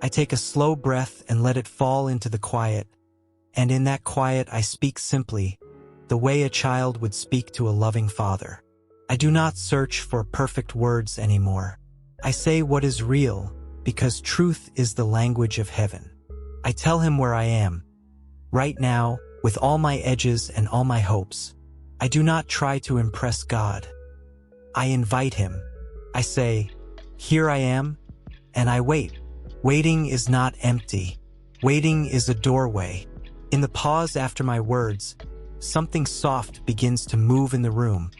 I take a slow breath and let it fall into the quiet, and in that quiet I speak simply, the way a child would speak to a loving father. I do not search for perfect words anymore. I say what is real, because truth is the language of heaven. I tell him where I am, right now, with all my edges and all my hopes. I do not try to impress God. I invite him. I say, here I am, and I wait. Waiting is not empty. Waiting is a doorway. In the pause after my words, something soft begins to move in the room,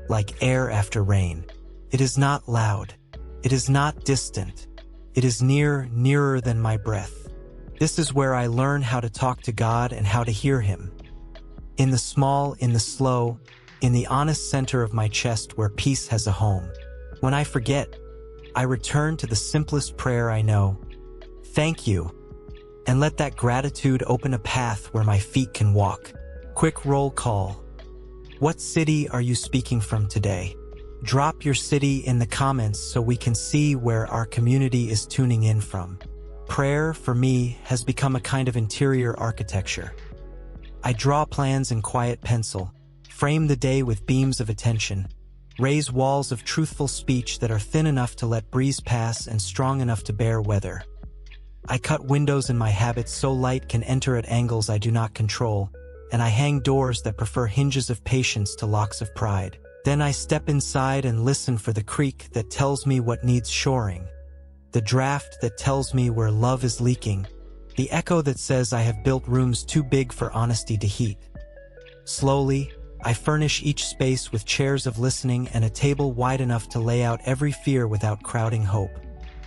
like air after rain. It is not loud. It is not distant. It is nearer than my breath. This is where I learn how to talk to God and how to hear him. In the small, in the slow, in the honest center of my chest where peace has a home. When I forget, I return to the simplest prayer I know. Thank you. And let that gratitude open a path where my feet can walk. Quick roll call. What city are you speaking from today? Drop your city in the comments so we can see where our community is tuning in from. Prayer, for me, has become a kind of interior architecture. I draw plans in quiet pencil, frame the day with beams of attention, raise walls of truthful speech that are thin enough to let breeze pass and strong enough to bear weather. I cut windows in my habits so light can enter at angles I do not control, and I hang doors that prefer hinges of patience to locks of pride. Then I step inside and listen for the creak that tells me what needs shoring, the draft that tells me where love is leaking, the echo that says I have built rooms too big for honesty to heat. Slowly, I furnish each space with chairs of listening and a table wide enough to lay out every fear without crowding hope.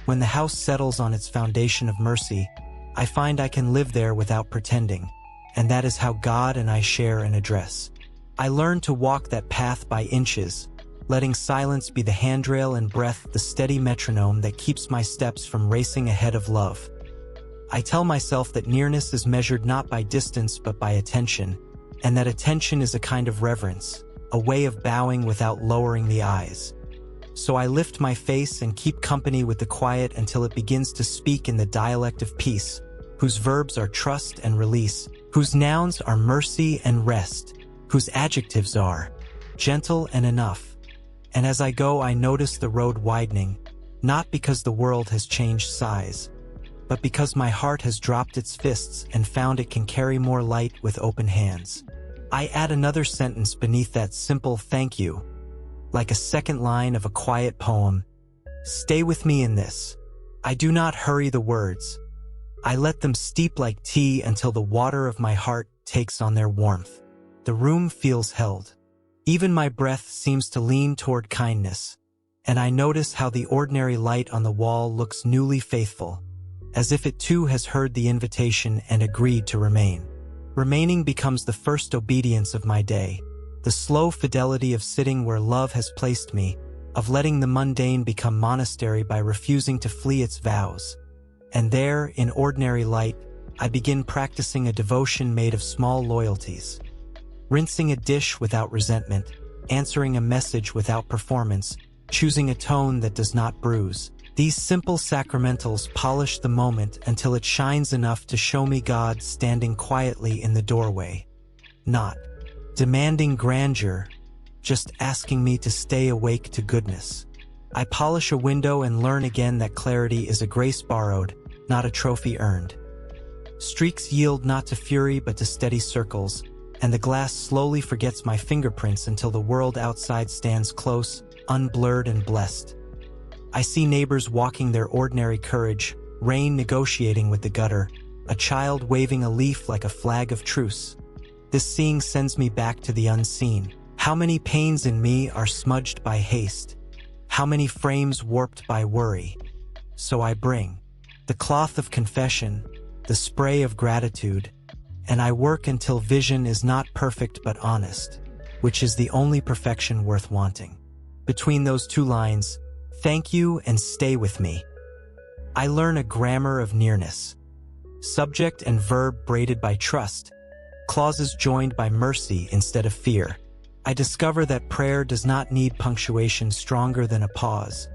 When the house settles on its foundation of mercy, I find I can live there without pretending, and that is how God and I share an address. I learn to walk that path by inches, letting silence be the handrail and breath the steady metronome that keeps my steps from racing ahead of love. I tell myself that nearness is measured not by distance but by attention, and that attention is a kind of reverence, a way of bowing without lowering the eyes. So I lift my face and keep company with the quiet until it begins to speak in the dialect of peace, whose verbs are trust and release, whose nouns are mercy and rest, whose adjectives are gentle and enough. And as I go, I notice the road widening, not because the world has changed size, but because my heart has dropped its fists and found it can carry more light with open hands. I add another sentence beneath that simple thank you, like a second line of a quiet poem. Stay with me in this. I do not hurry the words. I let them steep like tea until the water of my heart takes on their warmth. The room feels held. Even my breath seems to lean toward kindness, and I notice how the ordinary light on the wall looks newly faithful, as if it too has heard the invitation and agreed to remain. Remaining becomes the first obedience of my day, the slow fidelity of sitting where love has placed me, of letting the mundane become monastery by refusing to flee its vows. And there, in ordinary light, I begin practicing a devotion made of small loyalties. Rinsing a dish without resentment, answering a message without performance, choosing a tone that does not bruise. These simple sacramentals polish the moment until it shines enough to show me God standing quietly in the doorway. Not demanding grandeur, just asking me to stay awake to goodness. I polish a window and learn again that clarity is a grace borrowed, not a trophy earned. Streaks yield not to fury but to steady circles, and the glass slowly forgets my fingerprints until the world outside stands close, unblurred and blessed. I see neighbors walking their ordinary courage, rain negotiating with the gutter, a child waving a leaf like a flag of truce. This seeing sends me back to the unseen. How many pains in me are smudged by haste? How many frames warped by worry? So I bring the cloth of confession, the spray of gratitude, and I work until vision is not perfect but honest, which is the only perfection worth wanting. Between those two lines, thank you and stay with me, I learn a grammar of nearness. Subject and verb braided by trust, clauses joined by mercy instead of fear. I discover that prayer does not need punctuation stronger than a pause,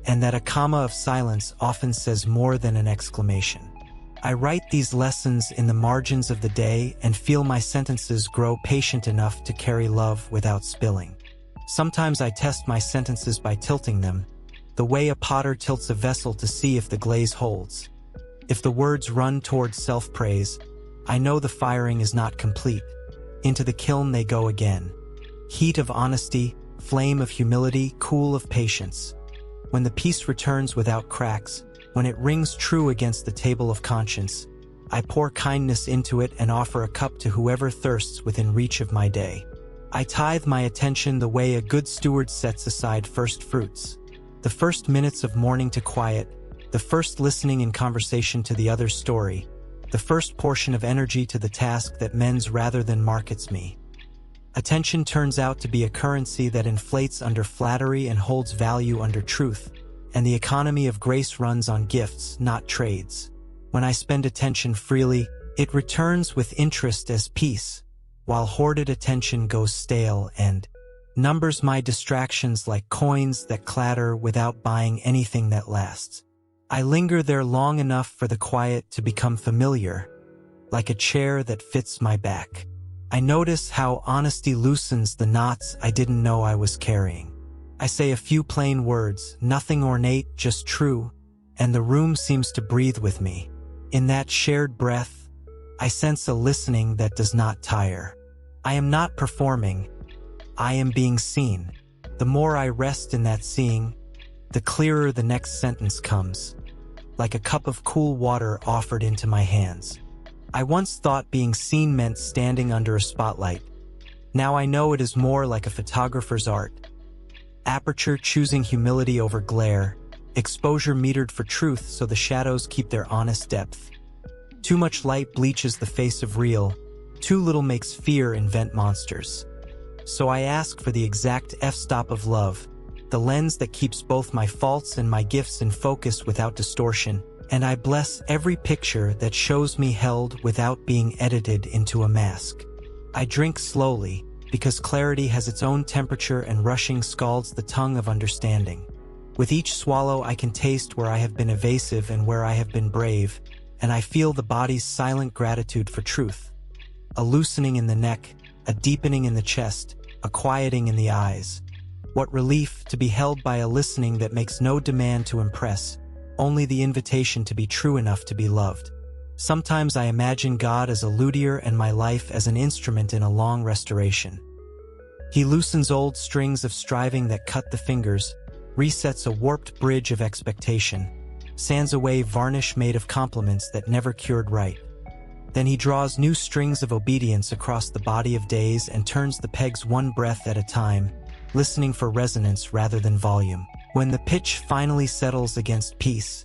and that a comma of silence often says more than an exclamation. I write these lessons in the margins of the day and feel my sentences grow patient enough to carry love without spilling. Sometimes I test my sentences by tilting them, the way a potter tilts a vessel to see if the glaze holds. If the words run towards self-praise, I know the firing is not complete. Into the kiln they go again. Heat of honesty, flame of humility, cool of patience. When the piece returns without cracks, when it rings true against the table of conscience, I pour kindness into it and offer a cup to whoever thirsts within reach of my day. I tithe my attention the way a good steward sets aside first fruits. The first minutes of morning to quiet, the first listening in conversation to the other's story, the first portion of energy to the task that mends rather than markets me. Attention turns out to be a currency that inflates under flattery and holds value under truth, and the economy of grace runs on gifts, not trades. When I spend attention freely, it returns with interest as peace, while hoarded attention goes stale and numbers my distractions like coins that clatter without buying anything that lasts. I linger there long enough for the quiet to become familiar, like a chair that fits my back. I notice how honesty loosens the knots I didn't know I was carrying. I say a few plain words, nothing ornate, just true, and the room seems to breathe with me. In that shared breath, I sense a listening that does not tire. I am not performing, I am being seen. The more I rest in that seeing, the clearer the next sentence comes, like a cup of cool water offered into my hands. I once thought being seen meant standing under a spotlight. Now I know it is more like a photographer's art. Aperture choosing humility over glare, exposure metered for truth so the shadows keep their honest depth. Too much light bleaches the face of real, too little makes fear invent monsters. So I ask for the exact f-stop of love, the lens that keeps both my faults and my gifts in focus without distortion, and I bless every picture that shows me held without being edited into a mask. I drink slowly, because clarity has its own temperature and rushing scalds the tongue of understanding. With each swallow I can taste where I have been evasive and where I have been brave, and I feel the body's silent gratitude for truth. A loosening in the neck, a deepening in the chest, a quieting in the eyes. What relief to be held by a listening that makes no demand to impress, only the invitation to be true enough to be loved. Sometimes I imagine God as a luthier and my life as an instrument in a long restoration. He loosens old strings of striving that cut the fingers, resets a warped bridge of expectation, sands away varnish made of compliments that never cured right. Then he draws new strings of obedience across the body of days and turns the pegs one breath at a time, listening for resonance rather than volume. When the pitch finally settles against peace,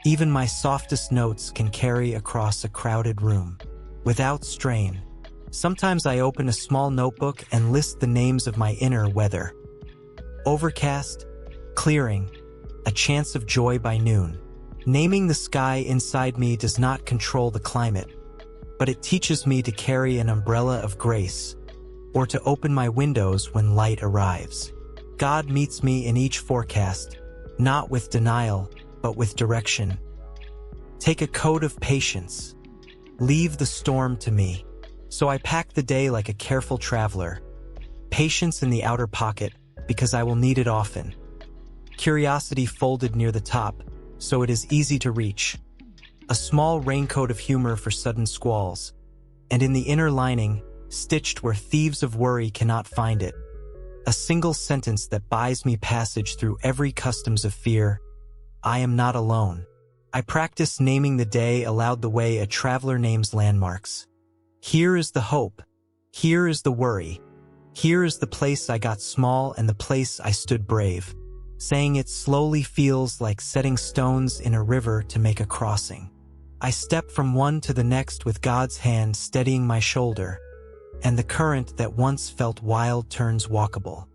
even my softest notes can carry across a crowded room, without strain. Sometimes I open a small notebook and list the names of my inner weather. Overcast, clearing, a chance of joy by noon. Naming the sky inside me does not control the climate, but it teaches me to carry an umbrella of grace, or to open my windows when light arrives. God meets me in each forecast, not with denial, but with direction. Take a coat of patience. Leave the storm to me. So I pack the day like a careful traveler. Patience in the outer pocket, because I will need it often. Curiosity folded near the top, so it is easy to reach. A small raincoat of humor for sudden squalls. And in the inner lining, stitched where thieves of worry cannot find it, a single sentence that buys me passage through every customs of fear. I am not alone. I practice naming the day aloud the way a traveler names landmarks. Here is the hope. Here is the worry. Here is the place I got small and the place I stood brave. Saying it slowly feels like setting stones in a river to make a crossing. I step from one to the next with God's hand steadying my shoulder, and the current that once felt wild turns walkable.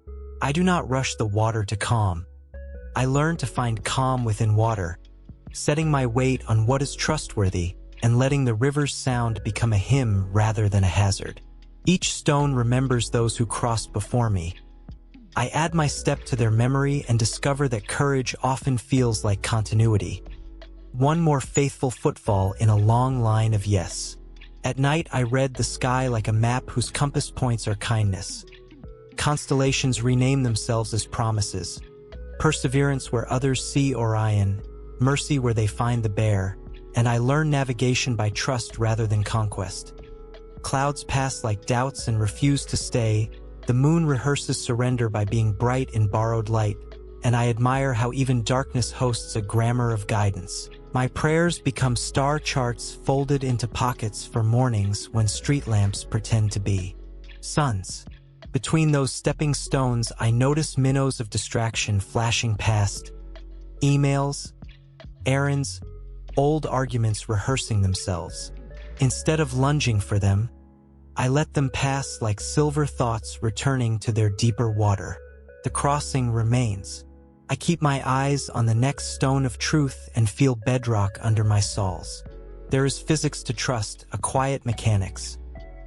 I do not rush the water to calm. I learn to find calm within water, setting my weight on what is trustworthy and letting the river's sound become a hymn rather than a hazard. Each stone remembers those who crossed before me. I add my step to their memory and discover that courage often feels like continuity. One more faithful footfall in a long line of yes. At night, I read the sky like a map whose compass points are kindness. Constellations rename themselves as promises. Perseverance where others see Orion, mercy where they find the bear, and I learn navigation by trust rather than conquest. Clouds pass like doubts and refuse to stay. The moon rehearses surrender by being bright in borrowed light, and I admire how even darkness hosts a grammar of guidance. My prayers become star charts folded into pockets for mornings when street lamps pretend to be suns. Between those stepping stones, I notice minnows of distraction flashing past. Emails, errands, old arguments rehearsing themselves. Instead of lunging for them, I let them pass like silver thoughts returning to their deeper water. The crossing remains. I keep my eyes on the next stone of truth and feel bedrock under my soles. There is physics to trust, a quiet mechanics.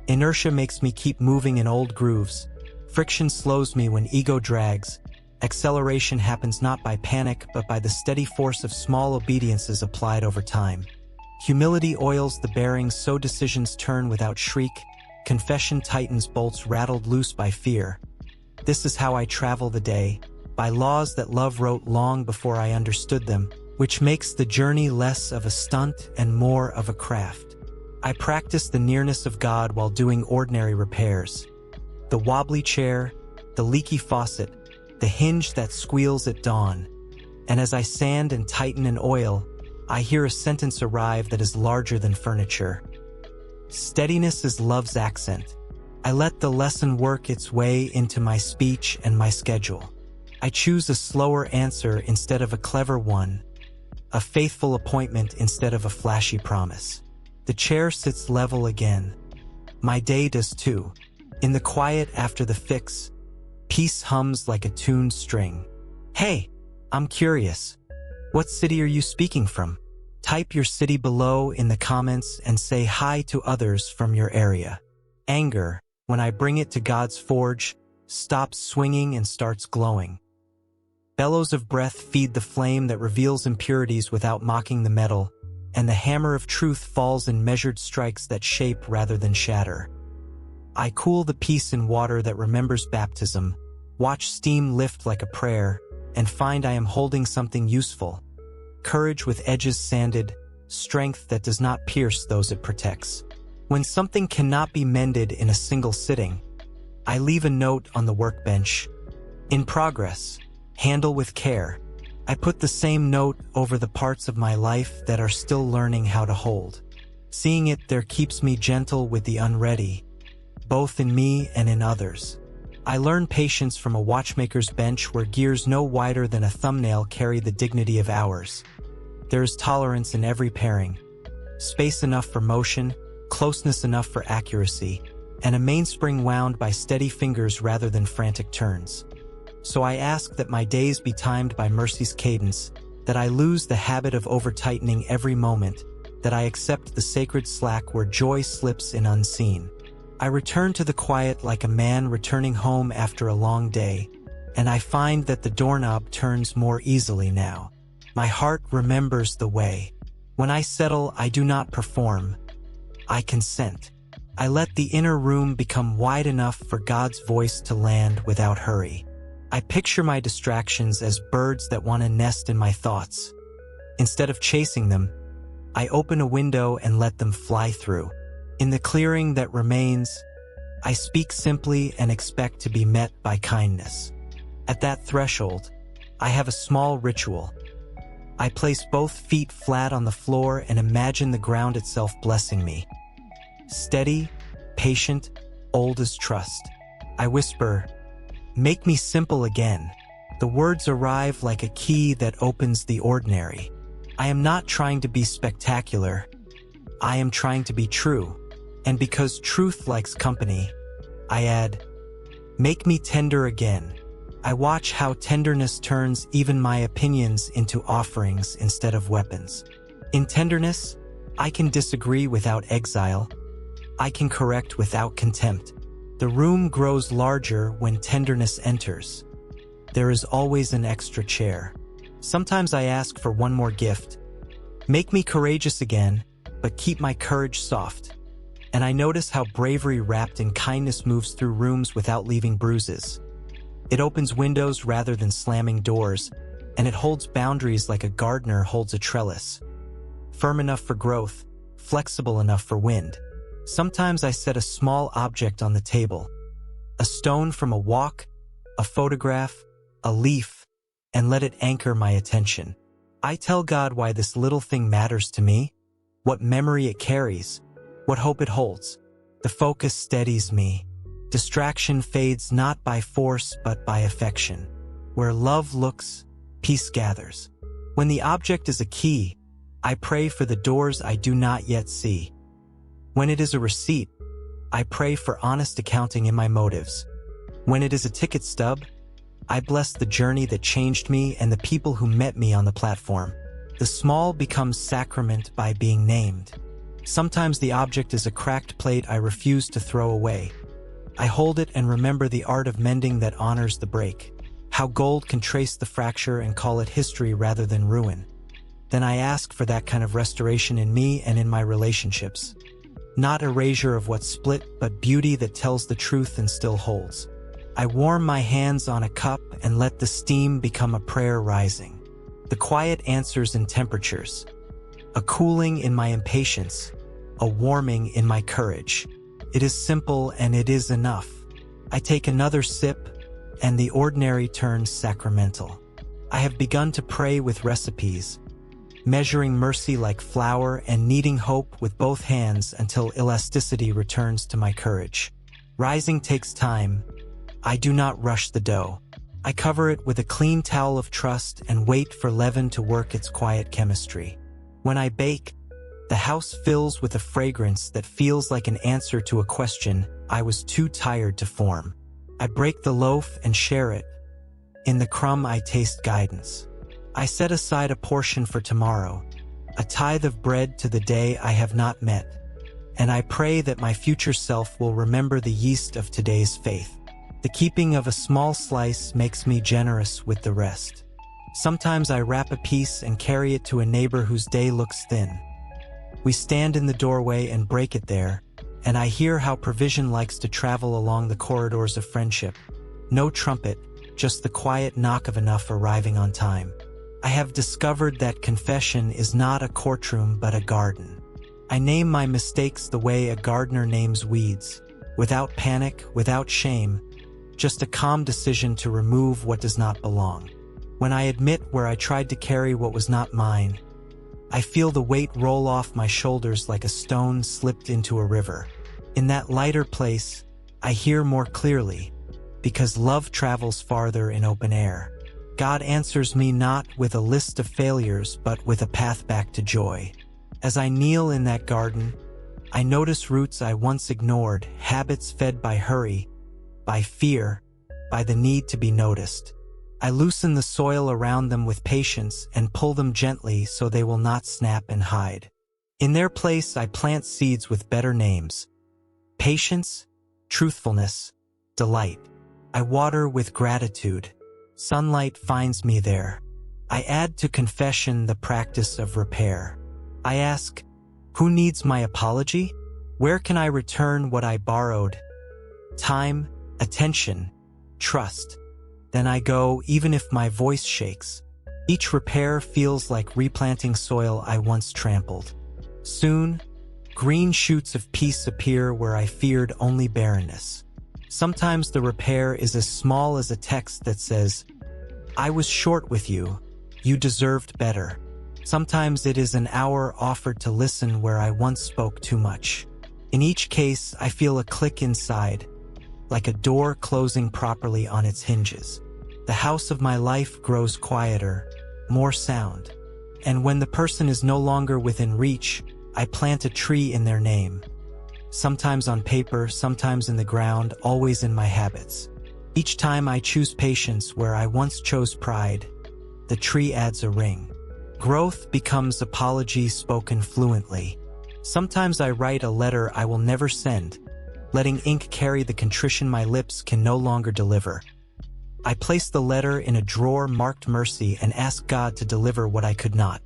Inertia makes me keep moving in old grooves. Friction slows me when ego drags. Acceleration happens not by panic, but by the steady force of small obediences applied over time. Humility oils the bearings so decisions turn without shriek. Confession tightens bolts rattled loose by fear. This is how I travel the day, by laws that love wrote long before I understood them, which makes the journey less of a stunt and more of a craft. I practice the nearness of God while doing ordinary repairs. The wobbly chair, the leaky faucet, the hinge that squeals at dawn. And as I sand and tighten and oil, I hear a sentence arrive that is larger than furniture. Steadiness is love's accent. I let the lesson work its way into my speech and my schedule. I choose a slower answer instead of a clever one, a faithful appointment instead of a flashy promise. The chair sits level again. My day does too. In the quiet after the fix, peace hums like a tuned string. Hey, I'm curious. What city are you speaking from? Type your city below in the comments and say hi to others from your area. Anger, when I bring it to God's forge, stops swinging and starts glowing. Bellows of breath feed the flame that reveals impurities without mocking the metal, and the hammer of truth falls in measured strikes that shape rather than shatter. I cool the peace in water that remembers baptism, watch steam lift like a prayer, and find I am holding something useful. Courage with edges sanded, strength that does not pierce those it protects. When something cannot be mended in a single sitting, I leave a note on the workbench. In progress, handle with care. I put the same note over the parts of my life that are still learning how to hold. Seeing it there keeps me gentle with the unready, both in me and in others. I learn patience from a watchmaker's bench where gears no wider than a thumbnail carry the dignity of hours. There is tolerance in every pairing, space enough for motion, closeness enough for accuracy, and a mainspring wound by steady fingers rather than frantic turns. So I ask that my days be timed by mercy's cadence, that I lose the habit of over-tightening every moment, that I accept the sacred slack where joy slips in unseen. I return to the quiet like a man returning home after a long day, and I find that the doorknob turns more easily now. My heart remembers the way. When I settle, I do not perform. I consent. I let the inner room become wide enough for God's voice to land without hurry. I picture my distractions as birds that want to nest in my thoughts. Instead of chasing them, I open a window and let them fly through. In the clearing that remains, I speak simply and expect to be met by kindness. At that threshold, I have a small ritual. I place both feet flat on the floor and imagine the ground itself blessing me. Steady, patient, old as trust. I whisper, "Make me simple again." The words arrive like a key that opens the ordinary. I am not trying to be spectacular. I am trying to be true. And because truth likes company, I add, "Make me tender again." I watch how tenderness turns even my opinions into offerings instead of weapons. In tenderness, I can disagree without exile. I can correct without contempt. The room grows larger when tenderness enters. there is always an extra chair. Sometimes I ask for one more gift. Make me courageous again, but keep my courage soft. And I notice how bravery wrapped in kindness moves through rooms without leaving bruises. It opens windows rather than slamming doors, and it holds boundaries like a gardener holds a trellis. Firm enough for growth, flexible enough for wind. Sometimes I set a small object on the table. A stone from a walk, a photograph, a leaf, and let it anchor my attention. I tell God why this little thing matters to me, what memory it carries, what hope it holds. The focus steadies me. Distraction fades not by force but by affection. Where love looks, peace gathers. When the object is a key, I pray for the doors I do not yet see. When it is a receipt, I pray for honest accounting in my motives. When it is a ticket stub, I bless the journey that changed me and the people who met me on the platform. The small becomes sacrament by being named. Sometimes the object is a cracked plate I refuse to throw away. I hold it and remember the art of mending that honors the break. How gold can trace the fracture and call it history rather than ruin. Then I ask for that kind of restoration in me and in my relationships. Not erasure of what's split, but beauty that tells the truth and still holds. I warm my hands on a cup and let the steam become a prayer rising. The quiet answers in temperatures. A cooling in my impatience, a warming in my courage. It is simple and it is enough. I take another sip, and the ordinary turns sacramental. I have begun to pray with recipes, measuring mercy like flour and kneading hope with both hands until elasticity returns to my courage. Rising takes time. I do not rush the dough. I cover it with a clean towel of trust and wait for leaven to work its quiet chemistry. When I bake, the house fills with a fragrance that feels like an answer to a question I was too tired to form. I break the loaf and share it. In the crumb I taste guidance. I set aside a portion for tomorrow, a tithe of bread to the day I have not met, and I pray that my future self will remember the yeast of today's faith. The keeping of a small slice makes me generous with the rest. Sometimes I wrap a piece and carry it to a neighbor whose day looks thin. We stand in the doorway and break it there, and I hear how provision likes to travel along the corridors of friendship. No trumpet, just the quiet knock of enough arriving on time. I have discovered that confession is not a courtroom but a garden. I name my mistakes the way a gardener names weeds, without panic, without shame, just a calm decision to remove what does not belong. When I admit where I tried to carry what was not mine, I feel the weight roll off my shoulders like a stone slipped into a river. In that lighter place, I hear more clearly, because love travels farther in open air. God answers me not with a list of failures, but with a path back to joy. As I kneel in that garden, I notice roots I once ignored, habits fed by hurry, by fear, by the need to be noticed. I loosen the soil around them with patience and pull them gently so they will not snap and hide. In their place, I plant seeds with better names: patience, truthfulness, delight. I water with gratitude. Sunlight finds me there. I add to confession the practice of repair. I ask, who needs my apology? Where can I return what I borrowed? Time, attention, trust. Then I go, even if my voice shakes. Each repair feels like replanting soil I once trampled. Soon, green shoots of peace appear where I feared only barrenness. Sometimes the repair is as small as a text that says, "I was short with you. You deserved better." Sometimes it is an hour offered to listen where I once spoke too much. In each case, I feel a click inside, like a door closing properly on its hinges. The house of my life grows quieter, more sound. And when the person is no longer within reach, I plant a tree in their name. Sometimes on paper, sometimes in the ground, always in my habits. Each time I choose patience where I once chose pride, the tree adds a ring. Growth becomes apology spoken fluently. Sometimes I write a letter I will never send, letting ink carry the contrition my lips can no longer deliver. I placed the letter in a drawer marked mercy and asked God to deliver what I could not.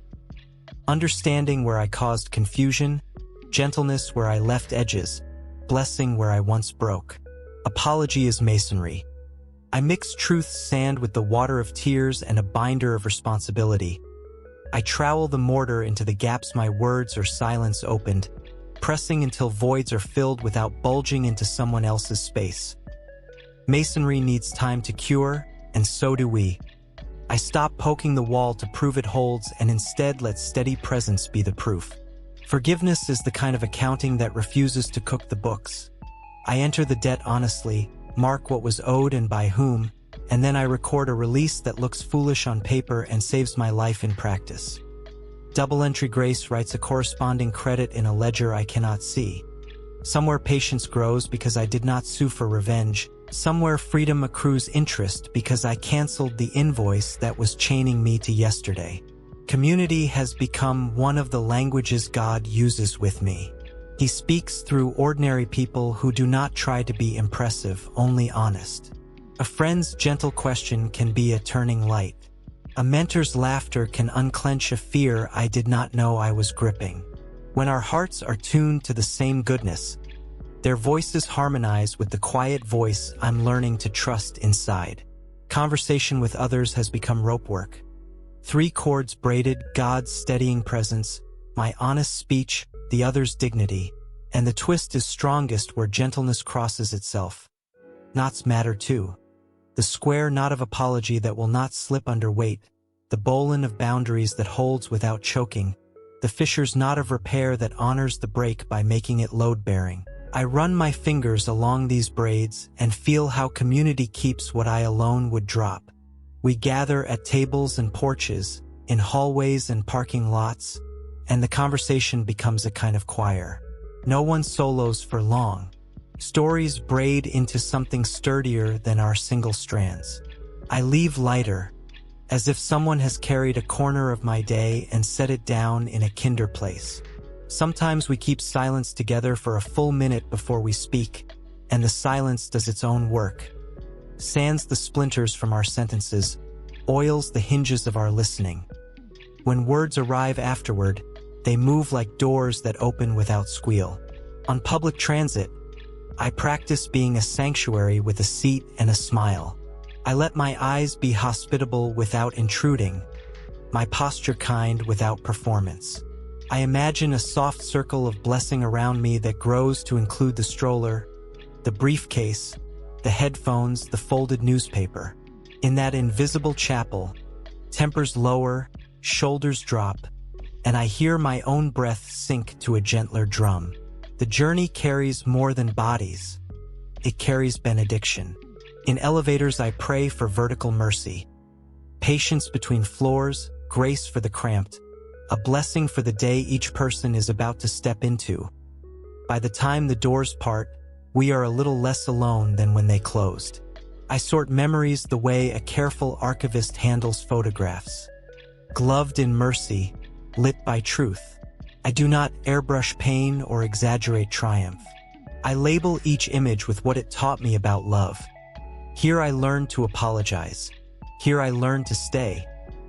Understanding where I caused confusion, gentleness where I left edges, blessing where I once broke. Apology is masonry. I mix truth's sand with the water of tears and a binder of responsibility. I trowel the mortar into the gaps my words or silence opened, pressing until voids are filled without bulging into someone else's space. Masonry needs time to cure, and so do we. I stop poking the wall to prove it holds and instead let steady presence be the proof. Forgiveness is the kind of accounting that refuses to cook the books. I enter the debt honestly, mark what was owed and by whom, and then I record a release that looks foolish on paper and saves my life in practice. Double-entry grace writes a corresponding credit in a ledger I cannot see. Somewhere patience grows because I did not sue for revenge. Somewhere freedom accrues interest because I canceled the invoice that was chaining me to yesterday. Community has become one of the languages God uses with me. He speaks through ordinary people who do not try to be impressive, only honest. A friend's gentle question can be a turning light. A mentor's laughter can unclench a fear I did not know I was gripping. When our hearts are tuned to the same goodness, their voices harmonize with the quiet voice I'm learning to trust inside. Conversation with others has become rope work. 3 chords braided, God's steadying presence, my honest speech, the other's dignity, and the twist is strongest where gentleness crosses itself. Knots matter too. The square knot of apology that will not slip under weight, the bowline of boundaries that holds without choking, the fisher's knot of repair that honors the break by making it load-bearing. I run my fingers along these braids and feel how community keeps what I alone would drop. We gather at tables and porches, in hallways and parking lots, and the conversation becomes a kind of choir. No one solos for long. Stories braid into something sturdier than our single strands. I leave lighter, as if someone has carried a corner of my day and set it down in a kinder place. Sometimes we keep silence together for a full minute before we speak, and the silence does its own work. Sands the splinters from our sentences, oils the hinges of our listening. When words arrive afterward, they move like doors that open without squeal. On public transit, I practice being a sanctuary with a seat and a smile. I let my eyes be hospitable without intruding, my posture kind without performance. I imagine a soft circle of blessing around me that grows to include the stroller, the briefcase, the headphones, the folded newspaper. In that invisible chapel, tempers lower, shoulders drop, and I hear my own breath sink to a gentler drum. The journey carries more than bodies. It carries benediction. In elevators, I pray for vertical mercy, patience between floors, grace for the cramped, a blessing for the day each person is about to step into. By the time the doors part, we are a little less alone than when they closed. I sort memories the way a careful archivist handles photographs. Gloved in mercy, lit by truth. I do not airbrush pain or exaggerate triumph. I label each image with what it taught me about love. Here I learned to apologize. Here I learned to stay.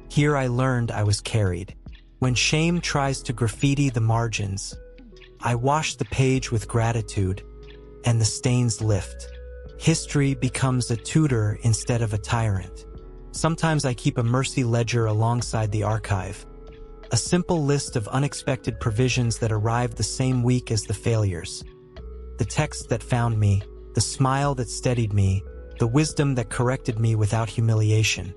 Here I learned I was carried. When shame tries to graffiti the margins, I wash the page with gratitude, and the stains lift. History becomes a tutor instead of a tyrant. Sometimes I keep a mercy ledger alongside the archive, a simple list of unexpected provisions that arrived the same week as the failures. The text that found me, the smile that steadied me, the wisdom that corrected me without humiliation.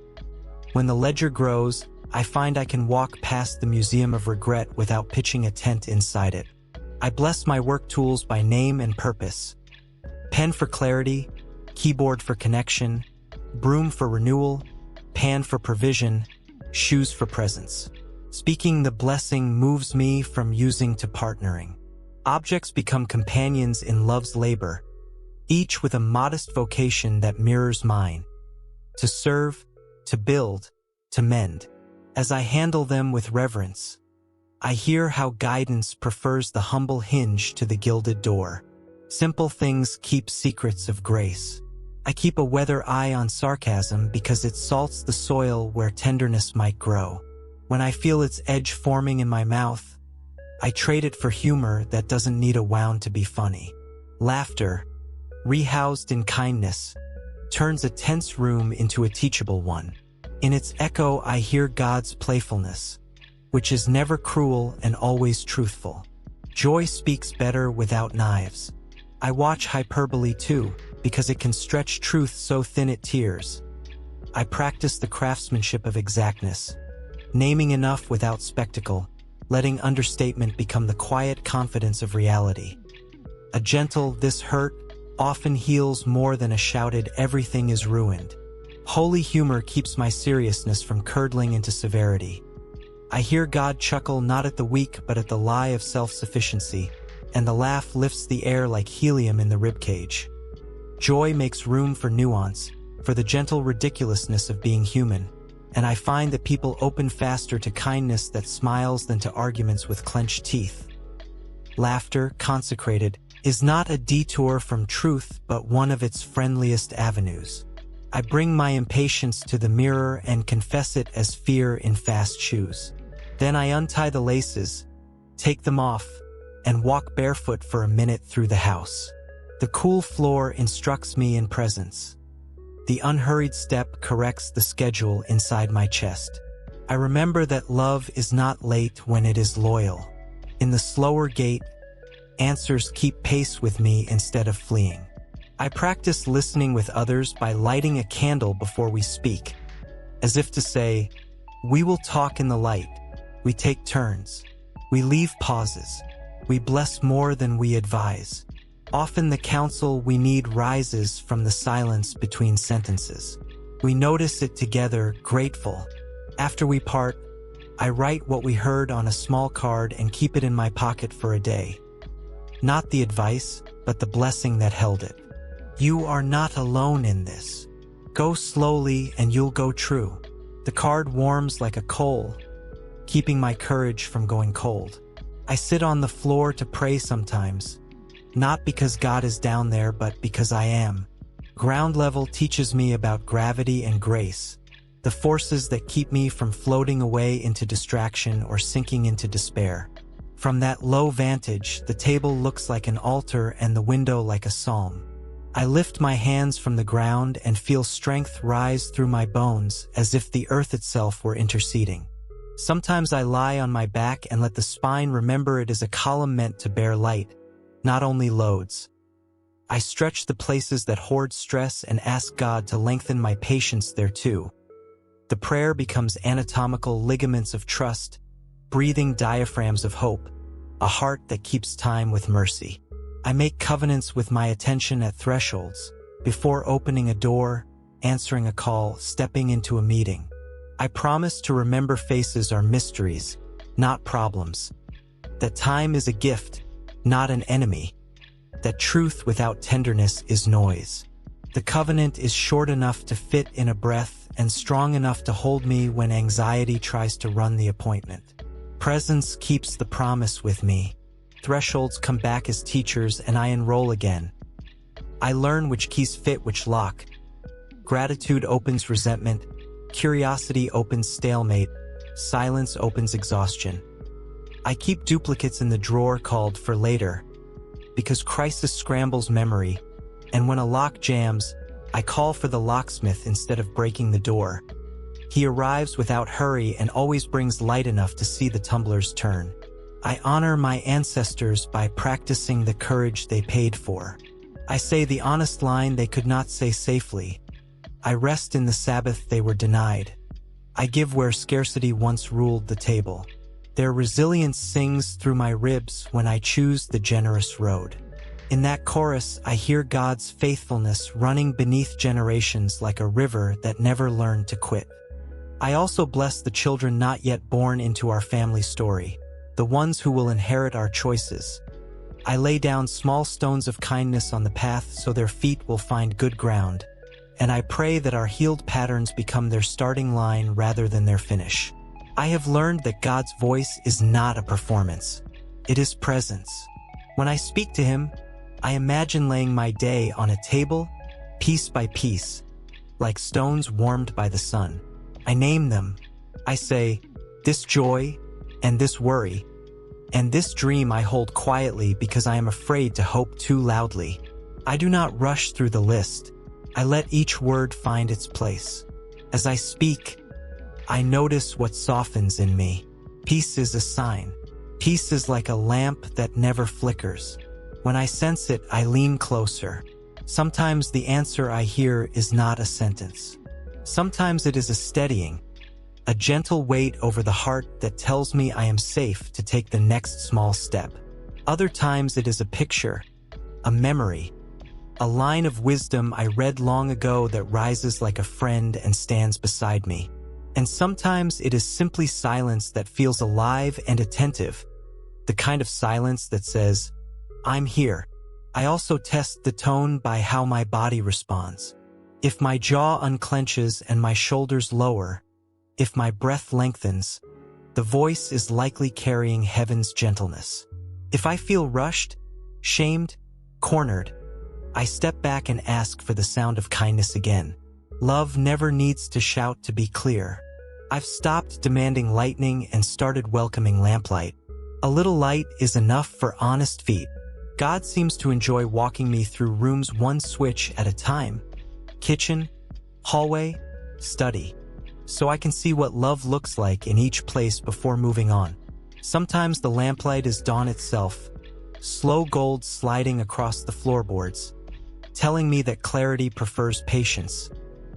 When the ledger grows, I find I can walk past the museum of regret without pitching a tent inside it. I bless my work tools by name and purpose. Pen for clarity, keyboard for connection, broom for renewal, pan for provision, shoes for presence. Speaking the blessing moves me from using to partnering. Objects become companions in love's labor, each with a modest vocation that mirrors mine. To serve, to build, to mend. As I handle them with reverence, I hear how guidance prefers the humble hinge to the gilded door. Simple things keep secrets of grace. I keep a weather eye on sarcasm because it salts the soil where tenderness might grow. When I feel its edge forming in my mouth, I trade it for humor that doesn't need a wound to be funny. Laughter, rehoused in kindness, turns a tense room into a teachable one. In its echo, I hear God's playfulness, which is never cruel and always truthful. Joy speaks better without knives. I watch hyperbole too, because it can stretch truth so thin it tears. I practice the craftsmanship of exactness, naming enough without spectacle, letting understatement become the quiet confidence of reality. A gentle "this hurt" often heals more than a shouted "everything is ruined." Holy humor keeps my seriousness from curdling into severity. I hear God chuckle not at the weak but at the lie of self-sufficiency, and the laugh lifts the air like helium in the ribcage. Joy makes room for nuance, for the gentle ridiculousness of being human, and I find that people open faster to kindness that smiles than to arguments with clenched teeth. Laughter, consecrated, is not a detour from truth but one of its friendliest avenues. I bring my impatience to the mirror and confess it as fear in fast shoes. Then I untie the laces, take them off, and walk barefoot for a minute through the house. The cool floor instructs me in presence. The unhurried step corrects the schedule inside my chest. I remember that love is not late when it is loyal. In the slower gait, answers keep pace with me instead of fleeing. I practice listening with others by lighting a candle before we speak, as if to say, we will talk in the light. We take turns. We leave pauses. We bless more than we advise. Often the counsel we need rises from the silence between sentences. We notice it together, grateful. After we part, I write what we heard on a small card and keep it in my pocket for a day. Not the advice, but the blessing that held it. You are not alone in this. Go slowly and you'll go true. The card warms like a coal, keeping my courage from going cold. I sit on the floor to pray sometimes, not because God is down there, but because I am. Ground level teaches me about gravity and grace, the forces that keep me from floating away into distraction or sinking into despair. From that low vantage, the table looks like an altar and the window like a psalm. I lift my hands from the ground and feel strength rise through my bones as if the earth itself were interceding. Sometimes I lie on my back and let the spine remember it is a column meant to bear light, not only loads. I stretch the places that hoard stress and ask God to lengthen my patience there too. The prayer becomes anatomical ligaments of trust, breathing diaphragms of hope, a heart that keeps time with mercy. I make covenants with my attention at thresholds, before opening a door, answering a call, stepping into a meeting. I promise to remember faces are mysteries, not problems. That time is a gift, not an enemy. That truth without tenderness is noise. The covenant is short enough to fit in a breath and strong enough to hold me when anxiety tries to run the appointment. Presence keeps the promise with me. Thresholds come back as teachers and I enroll again. I learn which keys fit which lock. Gratitude opens resentment. Curiosity opens stalemate. Silence opens exhaustion. I keep duplicates in the drawer called "for later," because crisis scrambles memory, and when a lock jams, I call for the locksmith instead of breaking the door. He arrives without hurry and always brings light enough to see the tumblers turn. I honor my ancestors by practicing the courage they paid for. I say the honest line they could not say safely. I rest in the Sabbath they were denied. I give where scarcity once ruled the table. Their resilience sings through my ribs when I choose the generous road. In that chorus, I hear God's faithfulness running beneath generations like a river that never learned to quit. I also bless the children not yet born into our family story, the ones who will inherit our choices. I lay down small stones of kindness on the path so their feet will find good ground, and I pray that our healed patterns become their starting line rather than their finish. I have learned that God's voice is not a performance. It is presence. When I speak to Him, I imagine laying my day on a table, piece by piece, like stones warmed by the sun. I name them. I say, this joy, and this worry, and this dream I hold quietly because I am afraid to hope too loudly. I do not rush through the list. I let each word find its place. As I speak, I notice what softens in me. Peace is a sign. Peace is like a lamp that never flickers. When I sense it, I lean closer. Sometimes the answer I hear is not a sentence. Sometimes it is a steadying, a gentle weight over the heart that tells me I am safe to take the next small step. Other times it is a picture, a memory, a line of wisdom I read long ago that rises like a friend and stands beside me. And sometimes it is simply silence that feels alive and attentive, the kind of silence that says, I'm here. I also test the tone by how my body responds. If my jaw unclenches and my shoulders lower, if my breath lengthens, the voice is likely carrying heaven's gentleness. If I feel rushed, shamed, cornered, I step back and ask for the sound of kindness again. Love never needs to shout to be clear. I've stopped demanding lightning and started welcoming lamplight. A little light is enough for honest feet. God seems to enjoy walking me through rooms one switch at a time. Kitchen, hallway, study. So I can see what love looks like in each place before moving on. Sometimes the lamplight is dawn itself, slow gold sliding across the floorboards, telling me that clarity prefers patience,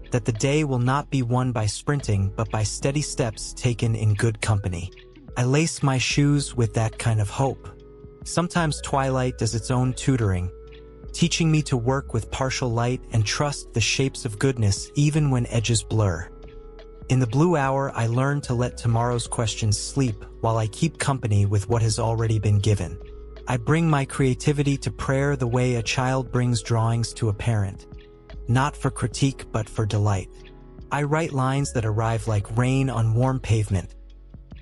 that the day will not be won by sprinting but by steady steps taken in good company. I lace my shoes with that kind of hope. Sometimes twilight does its own tutoring, teaching me to work with partial light and trust the shapes of goodness even when edges blur. In the blue hour, I learn to let tomorrow's questions sleep while I keep company with what has already been given. I bring my creativity to prayer the way a child brings drawings to a parent, not for critique but for delight. I write lines that arrive like rain on warm pavement.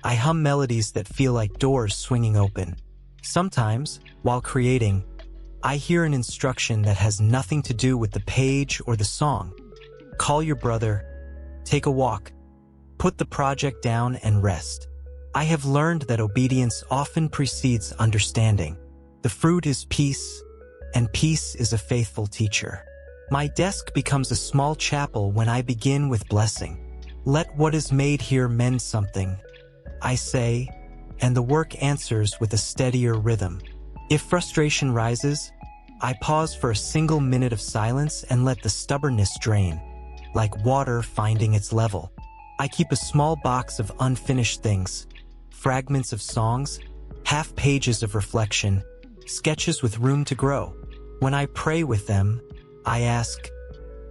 I hum melodies that feel like doors swinging open. Sometimes, while creating, I hear an instruction that has nothing to do with the page or the song. Call your brother, take a walk, put the project down and rest. I have learned that obedience often precedes understanding. The fruit is peace, and peace is a faithful teacher. My desk becomes a small chapel when I begin with blessing. Let what is made here mend something, I say, and the work answers with a steadier rhythm. If frustration rises, I pause for a single minute of silence and let the stubbornness drain, like water finding its level. I keep a small box of unfinished things, fragments of songs, half pages of reflection, sketches with room to grow. When I pray with them, I ask,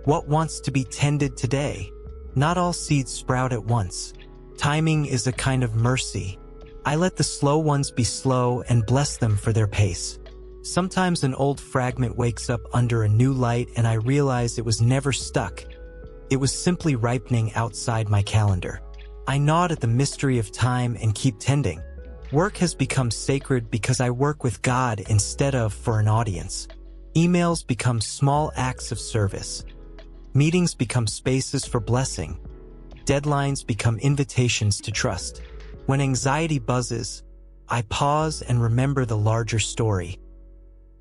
what wants to be tended today? Not all seeds sprout at once. Timing is a kind of mercy. I let the slow ones be slow and bless them for their pace. Sometimes an old fragment wakes up under a new light and I realize it was never stuck. It was simply ripening outside my calendar. I nod at the mystery of time and keep tending. Work has become sacred because I work with God instead of for an audience. Emails become small acts of service. Meetings become spaces for blessing. Deadlines become invitations to trust. When anxiety buzzes, I pause and remember the larger story.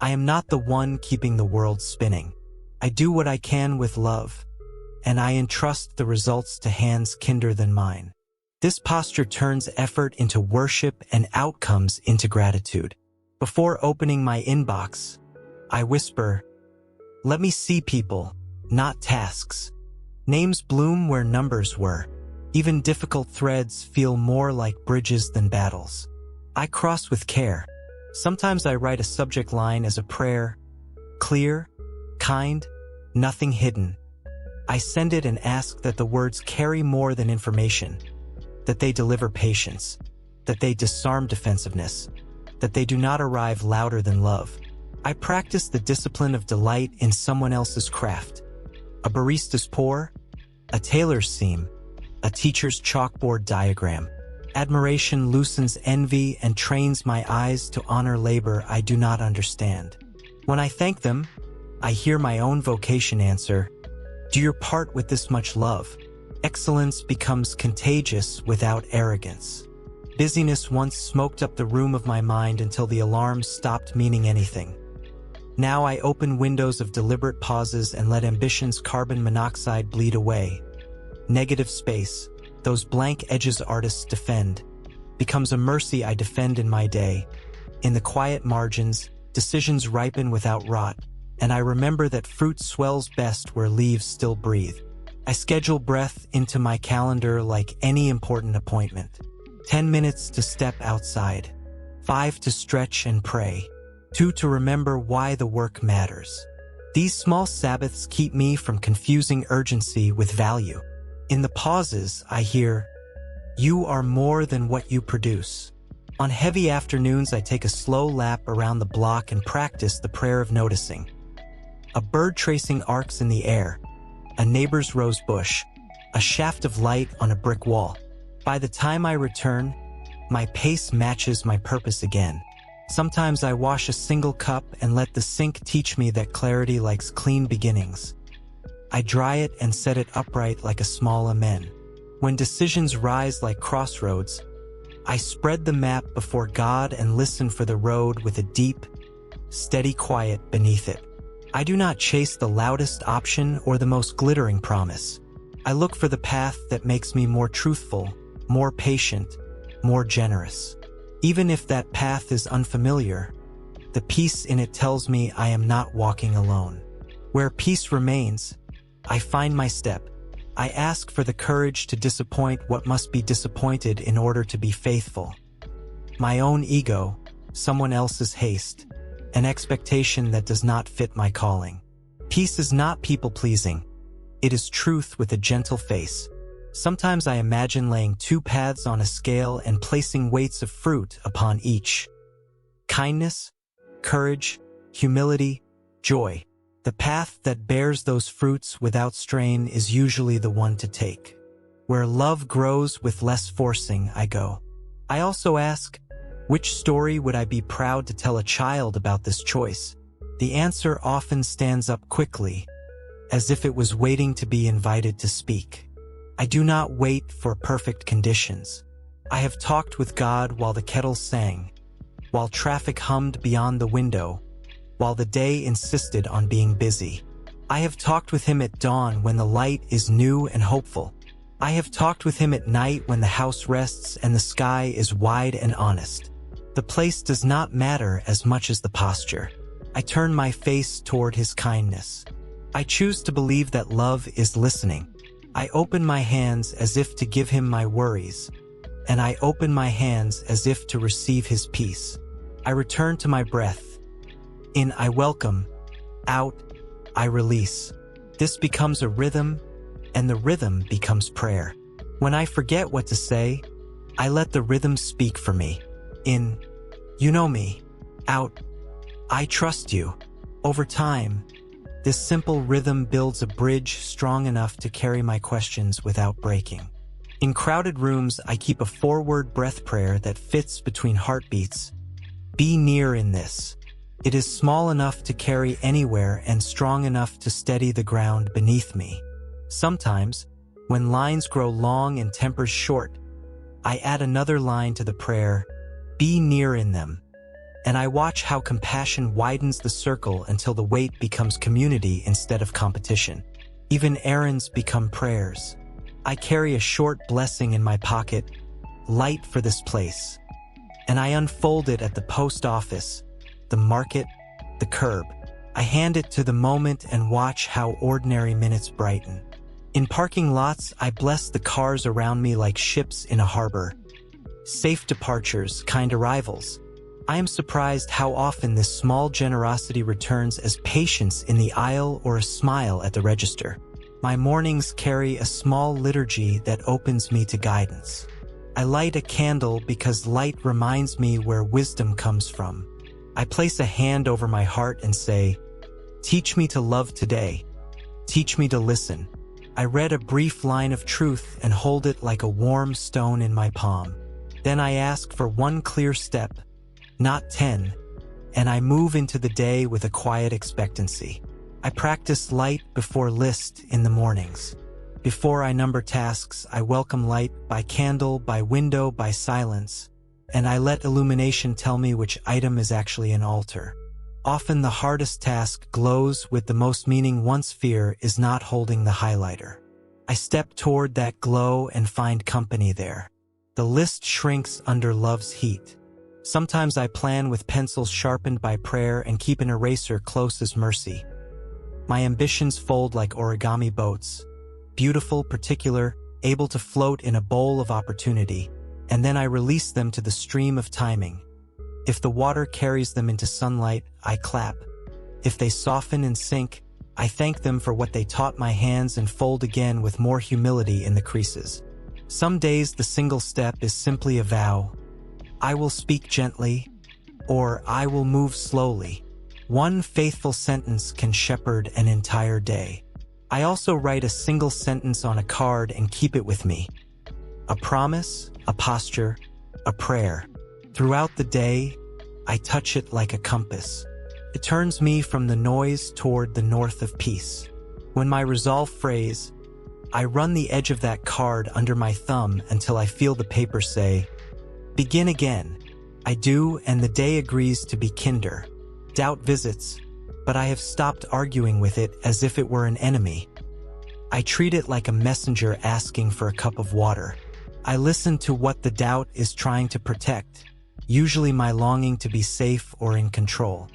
I am not the one keeping the world spinning. I do what I can with love, and I entrust the results to hands kinder than mine. This posture turns effort into worship and outcomes into gratitude. Before opening my inbox, I whisper, let me see people, not tasks. Names bloom where numbers were. Even difficult threads feel more like bridges than battles. I cross with care. Sometimes I write a subject line as a prayer, clear, kind, nothing hidden. I send it and ask that the words carry more than information, that they deliver patience, that they disarm defensiveness, that they do not arrive louder than love. I practice the discipline of delight in someone else's craft. A barista's pour, a tailor's seam, a teacher's chalkboard diagram. Admiration loosens envy and trains my eyes to honor labor I do not understand. When I thank them, I hear my own vocation answer, "Do your part with this much love." Excellence becomes contagious without arrogance. Busyness once smoked up the room of my mind until the alarms stopped meaning anything. Now I open windows of deliberate pauses and let ambition's carbon monoxide bleed away. Negative space, those blank edges artists defend, becomes a mercy I defend in my day. In the quiet margins, decisions ripen without rot, and I remember that fruit swells best where leaves still breathe. I schedule breath into my calendar like any important appointment. 10 minutes to step outside, 5 to stretch and pray, 2 to remember why the work matters. These small Sabbaths keep me from confusing urgency with value. In the pauses, I hear, "You are more than what you produce." On heavy afternoons, I take a slow lap around the block and practice the prayer of noticing. A bird tracing arcs in the air, a neighbor's rose bush, a shaft of light on a brick wall. By the time I return, my pace matches my purpose again. Sometimes I wash a single cup and let the sink teach me that clarity likes clean beginnings. I dry it and set it upright like a small amen. When decisions rise like crossroads, I spread the map before God and listen for the road with a deep, steady quiet beneath it. I do not chase the loudest option or the most glittering promise. I look for the path that makes me more truthful, more patient, more generous. Even if that path is unfamiliar, the peace in it tells me I am not walking alone. Where peace remains, I find my step. I ask for the courage to disappoint what must be disappointed in order to be faithful. My own ego, someone else's haste, an expectation that does not fit my calling. Peace is not people-pleasing. It is truth with a gentle face. Sometimes I imagine laying 2 paths on a scale and placing weights of fruit upon each. Kindness, courage, humility, joy. The path that bears those fruits without strain is usually the one to take. Where love grows with less forcing, I go. I also ask, which story would I be proud to tell a child about this choice? The answer often stands up quickly, as if it was waiting to be invited to speak. I do not wait for perfect conditions. I have talked with God while the kettle sang, while traffic hummed beyond the window, while the day insisted on being busy. I have talked with him at dawn when the light is new and hopeful. I have talked with him at night when the house rests and the sky is wide and honest. The place does not matter as much as the posture. I turn my face toward his kindness. I choose to believe that love is listening. I open my hands as if to give him my worries, and I open my hands as if to receive his peace. I return to my breath. In, I welcome. Out, I release. This becomes a rhythm, and the rhythm becomes prayer. When I forget what to say, I let the rhythm speak for me. In, you know me. Out, I trust you. Over time, this simple rhythm builds a bridge strong enough to carry my questions without breaking. In crowded rooms, I keep a forward breath prayer that fits between heartbeats. Be near in this. It is small enough to carry anywhere and strong enough to steady the ground beneath me. Sometimes, when lines grow long and tempers short, I add another line to the prayer, be near in them. And I watch how compassion widens the circle until the weight becomes community instead of competition. Even errands become prayers. I carry a short blessing in my pocket, light for this place. And I unfold it at the post office, the market, the curb. I hand it to the moment and watch how ordinary minutes brighten. In parking lots, I bless the cars around me like ships in a harbor. Safe departures, kind arrivals. I am surprised how often this small generosity returns as patience in the aisle or a smile at the register. My mornings carry a small liturgy that opens me to guidance. I light a candle because light reminds me where wisdom comes from. I place a hand over my heart and say, teach me to love today. Teach me to listen. I read a brief line of truth and hold it like a warm stone in my palm. Then I ask for one clear step, not 10, and I move into the day with a quiet expectancy. I practice light before list in the mornings. Before I number tasks, I welcome light by candle, by window, by silence, and I let illumination tell me which item is actually an altar. Often the hardest task glows with the most meaning once fear is not holding the highlighter. I step toward that glow and find company there. The list shrinks under love's heat. Sometimes I plan with pencils sharpened by prayer and keep an eraser close as mercy. My ambitions fold like origami boats, beautiful, particular, able to float in a bowl of opportunity, and then I release them to the stream of timing. If the water carries them into sunlight, I clap. If they soften and sink, I thank them for what they taught my hands and fold again with more humility in the creases. Some days the single step is simply a vow. I will speak gently, or I will move slowly. One faithful sentence can shepherd an entire day. I also write a single sentence on a card and keep it with me. A promise, a posture, a prayer. Throughout the day, I touch it like a compass. It turns me from the noise toward the north of peace. When my resolve phrase, I run the edge of that card under my thumb until I feel the paper say, begin again. I do, and the day agrees to be kinder. Doubt visits, but I have stopped arguing with it as if it were an enemy. I treat it like a messenger asking for a cup of water. I listen to what the doubt is trying to protect, usually my longing to be safe or in control.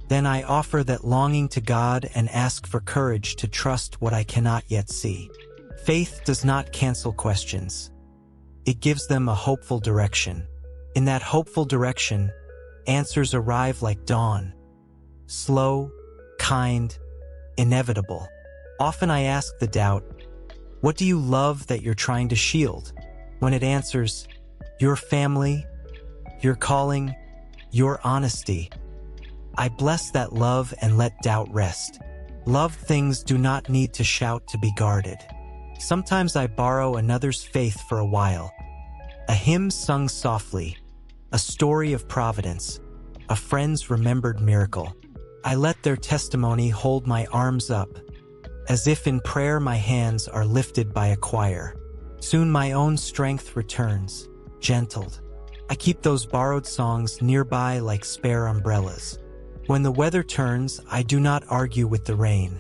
Then I offer that longing to God and ask for courage to trust what I cannot yet see. Faith does not cancel questions. It gives them a hopeful direction. In that hopeful direction, answers arrive like dawn. Slow, kind, inevitable. Often I ask the doubt, what do you love that you're trying to shield? When it answers, your family, your calling, your honesty. I bless that love and let doubt rest. Loved things do not need to shout to be guarded. Sometimes I borrow another's faith for a while. A hymn sung softly, a story of providence, a friend's remembered miracle. I let their testimony hold my arms up, as if in prayer my hands are lifted by a choir. Soon my own strength returns, gentled. I keep those borrowed songs nearby like spare umbrellas. When the weather turns, I do not argue with the rain.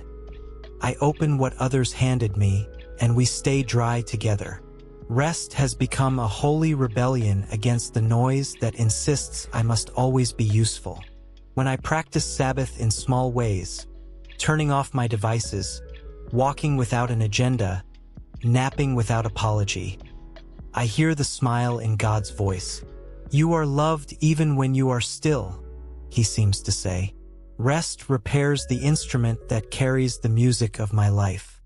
I open what others handed me, and we stay dry together. Rest has become a holy rebellion against the noise that insists I must always be useful. When I practice Sabbath in small ways, turning off my devices, walking without an agenda, napping without apology, I hear the smile in God's voice. You are loved even when you are still, he seems to say. Rest repairs the instrument that carries the music of my life.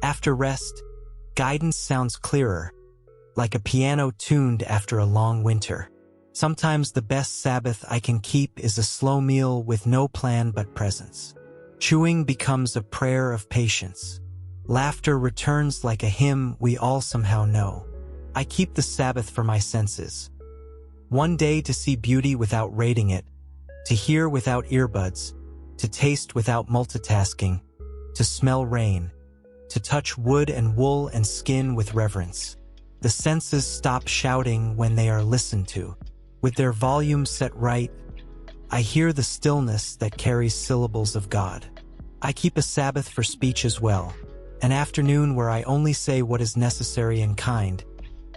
After rest, guidance sounds clearer, like a piano tuned after a long winter. Sometimes the best Sabbath I can keep is a slow meal with no plan but presence. Chewing becomes a prayer of patience. Laughter returns like a hymn we all somehow know. I keep the Sabbath for my senses. One day to see beauty without rating it, to hear without earbuds, to taste without multitasking, to smell rain, to touch wood and wool and skin with reverence. The senses stop shouting when they are listened to. With their volume set right, I hear the stillness that carries syllables of God. I keep a Sabbath for speech as well, an afternoon where I only say what is necessary and kind,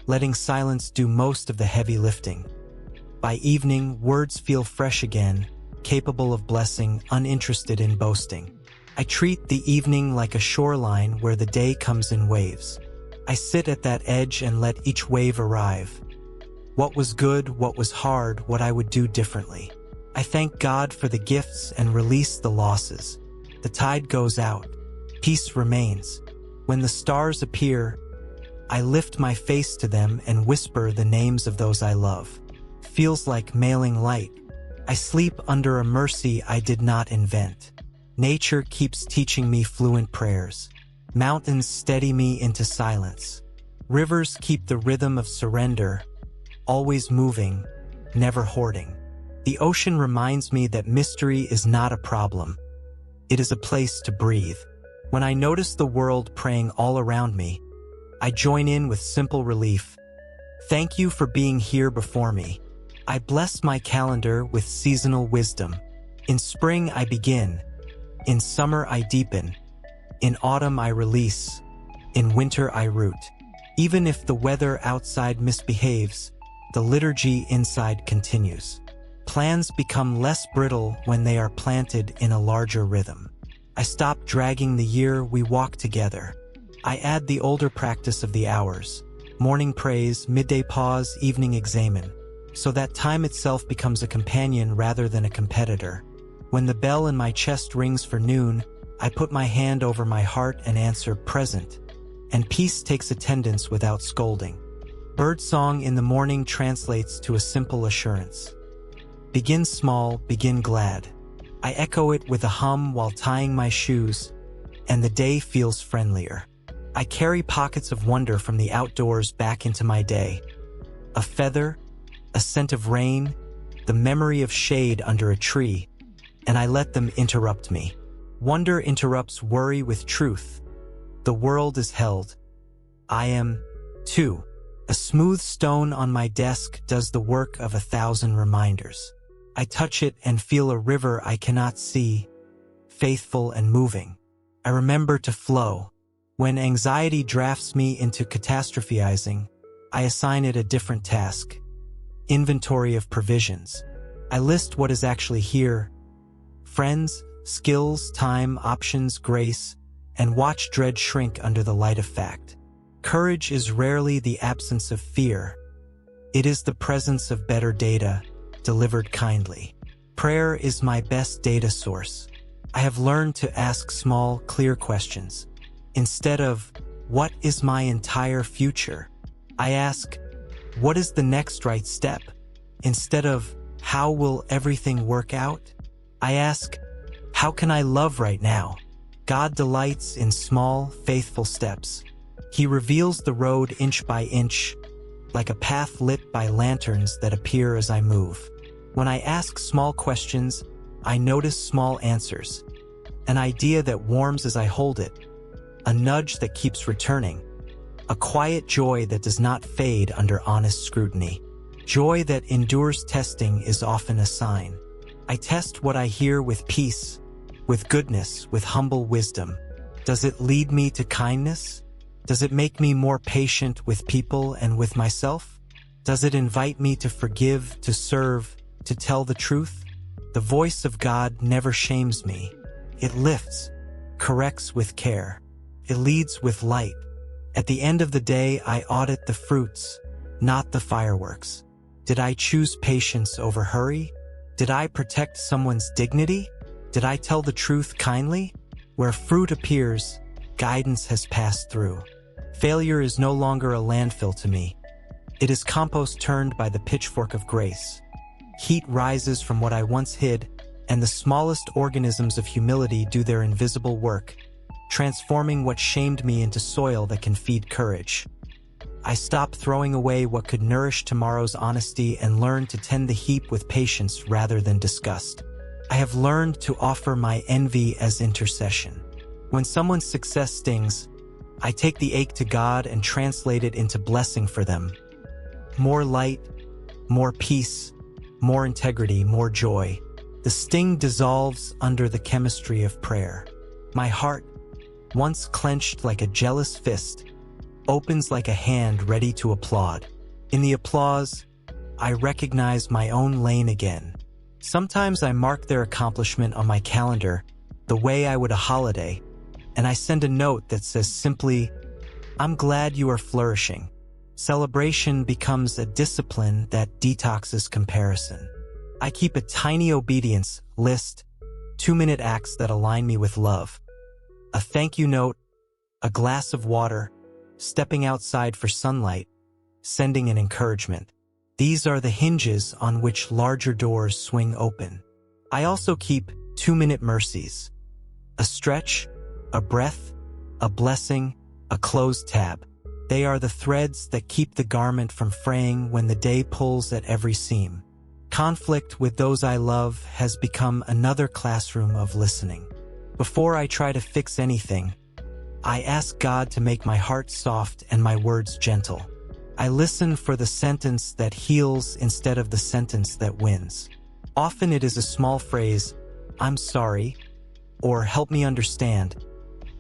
letting silence do most of the heavy lifting. By evening, words feel fresh again, capable of blessing, uninterested in boasting. I treat the evening like a shoreline where the day comes in waves. I sit at that edge and let each wave arrive. What was good, what was hard, what I would do differently. I thank God for the gifts and release the losses. The tide goes out. Peace remains. When the stars appear, I lift my face to them and whisper the names of those I love. Feels like mailing light. I sleep under a mercy I did not invent. Nature keeps teaching me fluent prayers. Mountains steady me into silence. Rivers keep the rhythm of surrender, always moving, never hoarding. The ocean reminds me that mystery is not a problem. It is a place to breathe. When I notice the world praying all around me, I join in with simple relief. Thank you for being here before me. I bless my calendar with seasonal wisdom. In spring I begin. In summer I deepen. In autumn I release. In winter I root. Even if the weather outside misbehaves, the liturgy inside continues. Plans become less brittle when they are planted in a larger rhythm. I stop dragging the year we walk together. I add the older practice of the hours, morning praise, midday pause, evening examen, so that time itself becomes a companion rather than a competitor. When the bell in my chest rings for noon, I put my hand over my heart and answer present, and peace takes attendance without scolding. Birdsong in the morning translates to a simple assurance. Begin small, begin glad. I echo it with a hum while tying my shoes, and the day feels friendlier. I carry pockets of wonder from the outdoors back into my day. A feather, a scent of rain, the memory of shade under a tree, and I let them interrupt me. Wonder interrupts worry with truth. The world is held. I am, too. A smooth stone on my desk does the work of 1,000 reminders. I touch it and feel a river I cannot see, faithful and moving. I remember to flow. When anxiety drafts me into catastrophizing, I assign it a different task. Inventory of provisions. I list what is actually here. Friends, skills, time, options, grace, and watch dread shrink under the light of fact. Courage is rarely the absence of fear. It is the presence of better data, delivered kindly. Prayer is my best data source. I have learned to ask small, clear questions. Instead of, what is my entire future? I ask, what is the next right step? Instead of, how will everything work out? I ask, how can I love right now? God delights in small, faithful steps. He reveals the road inch by inch, like a path lit by lanterns that appear as I move. When I ask small questions, I notice small answers. An idea that warms as I hold it. A nudge that keeps returning. A quiet joy that does not fade under honest scrutiny. Joy that endures testing is often a sign. I test what I hear with peace, with goodness, with humble wisdom. Does it lead me to kindness? Does it make me more patient with people and with myself? Does it invite me to forgive, to serve, to tell the truth? The voice of God never shames me. It lifts, corrects with care. It leads with light. At the end of the day, I audit the fruits, not the fireworks. Did I choose patience over hurry? Did I protect someone's dignity? Did I tell the truth kindly? Where fruit appears, guidance has passed through. Failure is no longer a landfill to me. It is compost turned by the pitchfork of grace. Heat rises from what I once hid, and the smallest organisms of humility do their invisible work, transforming what shamed me into soil that can feed courage. I stop throwing away what could nourish tomorrow's honesty and learn to tend the heap with patience rather than disgust. I have learned to offer my envy as intercession. When someone's success stings, I take the ache to God and translate it into blessing for them. More light, more peace, more integrity, more joy. The sting dissolves under the chemistry of prayer. My heart, once clenched like a jealous fist, opens like a hand ready to applaud. In the applause, I recognize my own lane again. Sometimes I mark their accomplishment on my calendar the way I would a holiday, and I send a note that says simply, I'm glad you are flourishing. Celebration becomes a discipline that detoxes comparison. I keep a tiny obedience list, 2-minute acts that align me with love. A thank you note, a glass of water, stepping outside for sunlight, sending an encouragement. These are the hinges on which larger doors swing open. I also keep 2-minute mercies. A stretch, a breath, a blessing, a closed tab. They are the threads that keep the garment from fraying when the day pulls at every seam. Conflict with those I love has become another classroom of listening. Before I try to fix anything, I ask God to make my heart soft and my words gentle. I listen for the sentence that heals instead of the sentence that wins. Often it is a small phrase, "I'm sorry," or "help me understand,"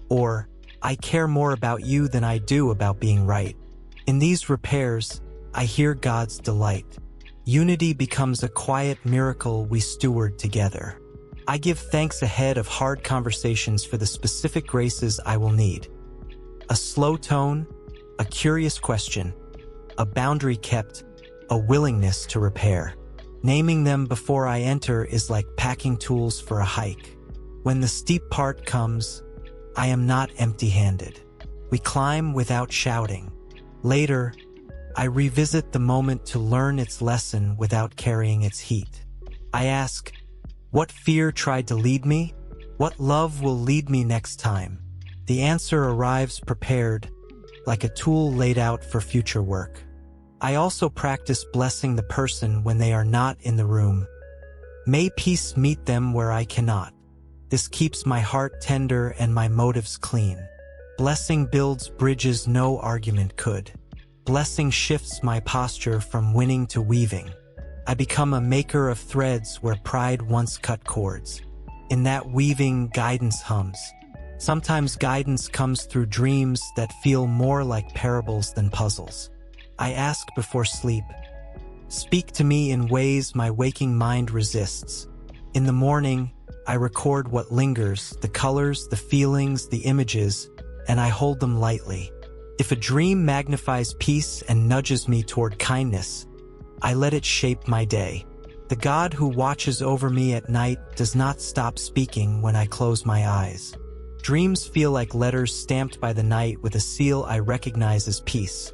or "I care more about you than I do about being right." In these repairs, I hear God's delight. Unity becomes a quiet miracle we steward together. I give thanks ahead of hard conversations for the specific graces I will need. A slow tone, a curious question, a boundary kept, a willingness to repair. Naming them before I enter is like packing tools for a hike. When the steep part comes, I am not empty-handed. We climb without shouting. Later, I revisit the moment to learn its lesson without carrying its heat. I ask, what fear tried to lead me? What love will lead me next time? The answer arrives prepared, like a tool laid out for future work. I also practice blessing the person when they are not in the room. May peace meet them where I cannot. This keeps my heart tender and my motives clean. Blessing builds bridges no argument could. Blessing shifts my posture from winning to weaving. I become a maker of threads where pride once cut cords. In that weaving, guidance hums. Sometimes guidance comes through dreams that feel more like parables than puzzles. I ask before sleep, speak to me in ways my waking mind resists. In the morning, I record what lingers, the colors, the feelings, the images, and I hold them lightly. If a dream magnifies peace and nudges me toward kindness, I let it shape my day. The God who watches over me at night does not stop speaking when I close my eyes. Dreams feel like letters stamped by the night with a seal I recognize as peace.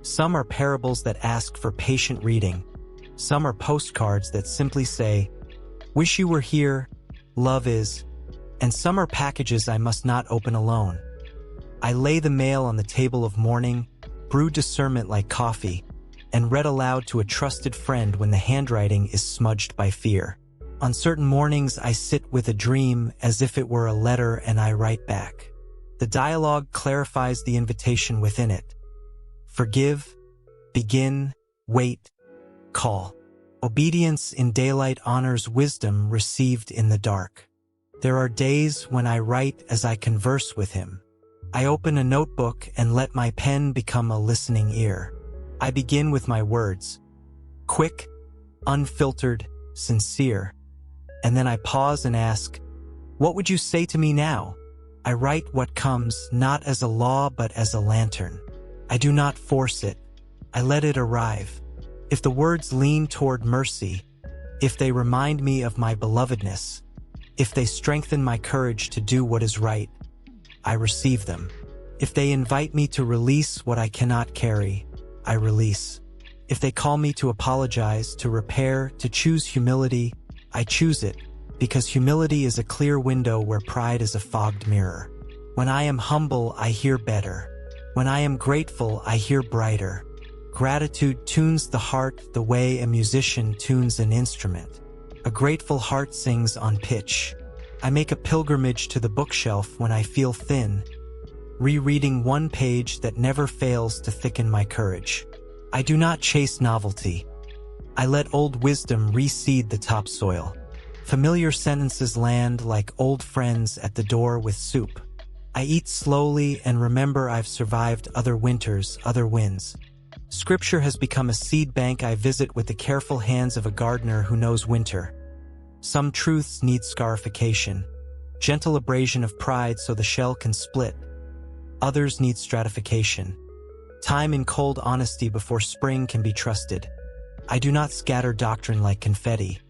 Some are parables that ask for patient reading. Some are postcards that simply say, "Wish you were here, love is," and some are packages I must not open alone. I lay the mail on the table of mourning, brew discernment like coffee, and read aloud to a trusted friend when the handwriting is smudged by fear. On certain mornings, I sit with a dream as if it were a letter and I write back. The dialogue clarifies the invitation within it. Forgive, begin, wait, call. Obedience in daylight honors wisdom received in the dark. There are days when I write as I converse with him. I open a notebook and let my pen become a listening ear. I begin with my words, quick, unfiltered, sincere, and then I pause and ask, what would you say to me now? I write what comes not as a law but as a lantern. I do not force it. I let it arrive. If the words lean toward mercy, if they remind me of my belovedness, if they strengthen my courage to do what is right, I receive them. If they invite me to release what I cannot carry, I release. If they call me to apologize, to repair, to choose humility, I choose it, because humility is a clear window where pride is a fogged mirror. When I am humble, I hear better. When I am grateful, I hear brighter. Gratitude tunes the heart the way a musician tunes an instrument. A grateful heart sings on pitch. I make a pilgrimage to the bookshelf when I feel thin, rereading one page that never fails to thicken my courage. I do not chase novelty. I let old wisdom reseed the topsoil. Familiar sentences land like old friends at the door with soup. I eat slowly and remember I've survived other winters, other winds. Scripture has become a seed bank I visit with the careful hands of a gardener who knows winter. Some truths need scarification, gentle abrasion of pride so the shell can split. Others need stratification, time in cold honesty before spring can be trusted. I do not scatter doctrine like confetti.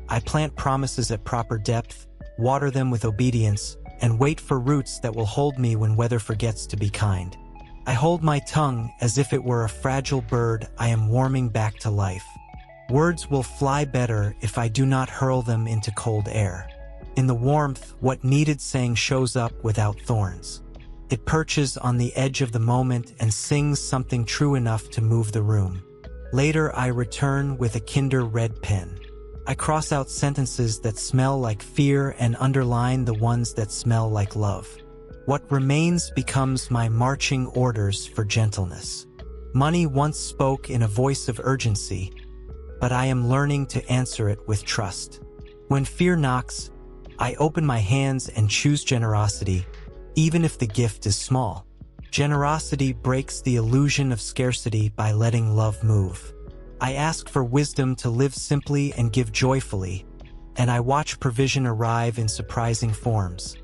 I plant promises at proper depth, water them with obedience, and wait for roots that will hold me when weather forgets to be kind. I hold my tongue as if it were a fragile bird I am warming back to life. Words will fly better if I do not hurl them into cold air. In the warmth, what needed saying shows up without thorns. It perches on the edge of the moment and sings something true enough to move the room. Later, I return with a kinder red pen. I cross out sentences that smell like fear and underline the ones that smell like love. What remains becomes my marching orders for gentleness. Money once spoke in a voice of urgency, but I am learning to answer it with trust. When fear knocks, I open my hands and choose generosity, even if the gift is small. Generosity breaks the illusion of scarcity by letting love move. I ask for wisdom to live simply and give joyfully, and I watch provision arrive in surprising forms.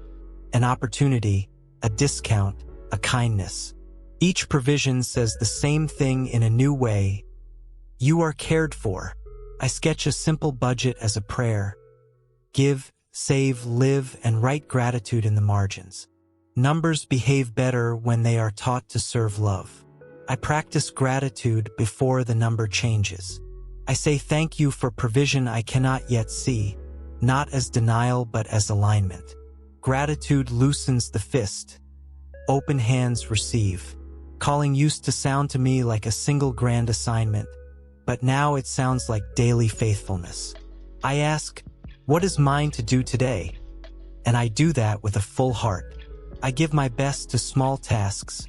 An opportunity, a discount, a kindness. Each provision says the same thing in a new way. You are cared for. I sketch a simple budget as a prayer. Give, save, live, and write gratitude in the margins. Numbers behave better when they are taught to serve love. I practice gratitude before the number changes. I say thank you for provision I cannot yet see, not as denial but as alignment. Gratitude loosens the fist. Open hands receive. Calling used to sound to me like a single grand assignment, but now it sounds like daily faithfulness. I ask, what is mine to do today? And I do that with a full heart. I give my best to small tasks,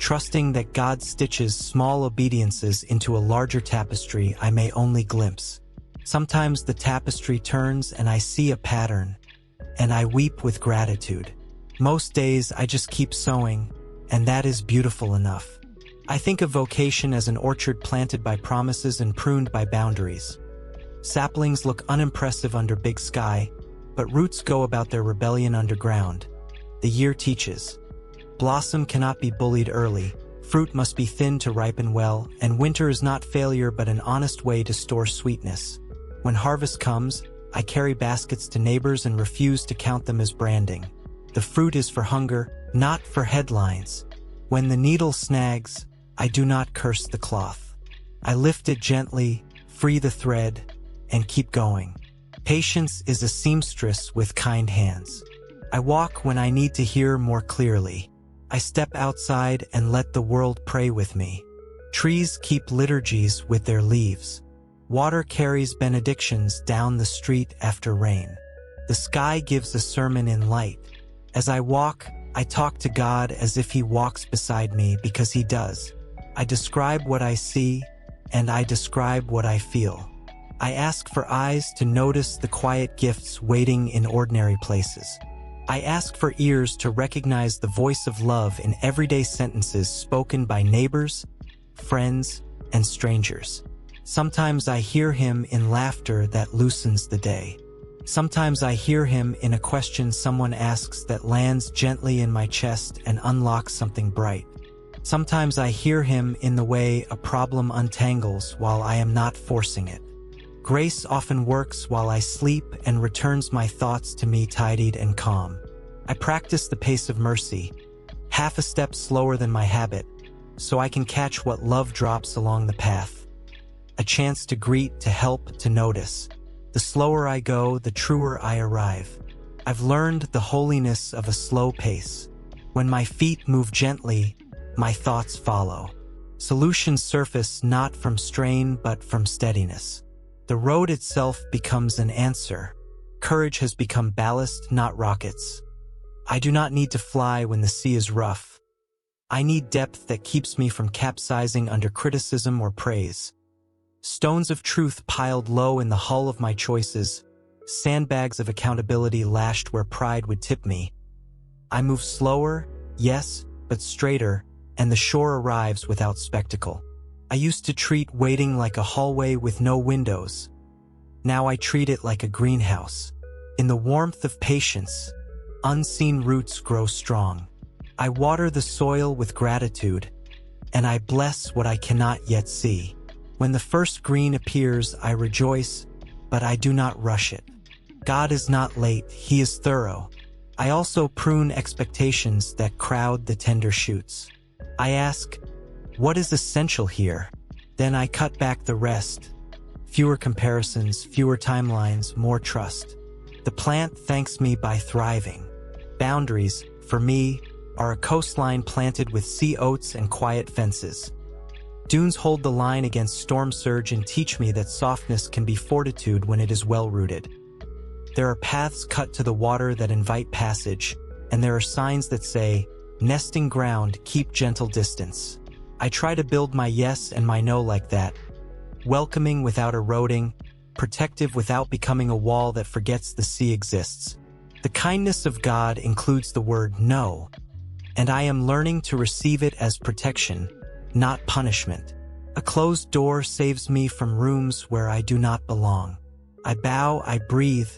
trusting that God stitches small obediences into a larger tapestry I may only glimpse. Sometimes the tapestry turns and I see a pattern, and I weep with gratitude. Most days I just keep sewing, and that is beautiful enough. I think of vocation as an orchard planted by promises and pruned by boundaries. Saplings look unimpressive under big sky, but roots go about their rebellion underground. The year teaches. Blossom cannot be bullied early, fruit must be thin to ripen well, and winter is not failure but an honest way to store sweetness. When harvest comes, I carry baskets to neighbors and refuse to count them as branding. The fruit is for hunger, not for headlines. When the needle snags, I do not curse the cloth. I lift it gently, free the thread, and keep going. Patience is a seamstress with kind hands. I walk when I need to hear more clearly. I step outside and let the world pray with me. Trees keep liturgies with their leaves. Water carries benedictions down the street after rain. The sky gives a sermon in light. As I walk, I talk to God as if He walks beside me because He does. I describe what I see, and I describe what I feel. I ask for eyes to notice the quiet gifts waiting in ordinary places. I ask for ears to recognize the voice of love in everyday sentences spoken by neighbors, friends, and strangers. Sometimes I hear Him in laughter that loosens the day. Sometimes I hear Him in a question someone asks that lands gently in my chest and unlocks something bright. Sometimes I hear Him in the way a problem untangles while I am not forcing it. Grace often works while I sleep and returns my thoughts to me tidied and calm. I practice the pace of mercy, half a step slower than my habit, so I can catch what love drops along the path. A chance to greet, to help, to notice. The slower I go, the truer I arrive. I've learned the holiness of a slow pace. When my feet move gently, my thoughts follow. Solutions surface not from strain but from steadiness. The road itself becomes an answer. Courage has become ballast, not rockets. I do not need to fly when the sea is rough. I need depth that keeps me from capsizing under criticism or praise. Stones of truth piled low in the hull of my choices, sandbags of accountability lashed where pride would tip me. I move slower, yes, but straighter, and the shore arrives without spectacle. I used to treat waiting like a hallway with no windows. Now I treat it like a greenhouse. In the warmth of patience, unseen roots grow strong. I water the soil with gratitude, and I bless what I cannot yet see. When the first green appears, I rejoice, but I do not rush it. God is not late, He is thorough. I also prune expectations that crowd the tender shoots. I ask, what is essential here? Then I cut back the rest. Fewer comparisons, fewer timelines, more trust. The plant thanks me by thriving. Boundaries, for me, are a coastline planted with sea oats and quiet fences. Dunes hold the line against storm surge and teach me that softness can be fortitude when it is well-rooted. There are paths cut to the water that invite passage, and there are signs that say, nesting ground, keep gentle distance. I try to build my yes and my no like that, welcoming without eroding, protective without becoming a wall that forgets the sea exists. The kindness of God includes the word no, and I am learning to receive it as protection, not punishment. A closed door saves me from rooms where I do not belong. I bow, I breathe,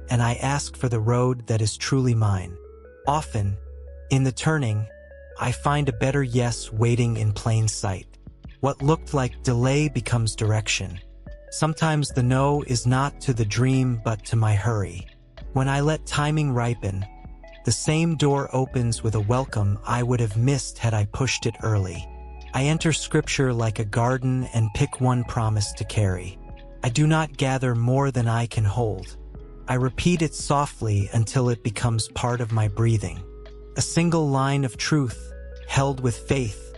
and I ask for the road that is truly mine. Often, in the turning, I find a better yes waiting in plain sight. What looked like delay becomes direction. Sometimes the no is not to the dream but to my hurry. When I let timing ripen, the same door opens with a welcome I would have missed had I pushed it early. I enter scripture like a garden and pick one promise to carry. I do not gather more than I can hold. I repeat it softly until it becomes part of my breathing. A single line of truth, held with faith,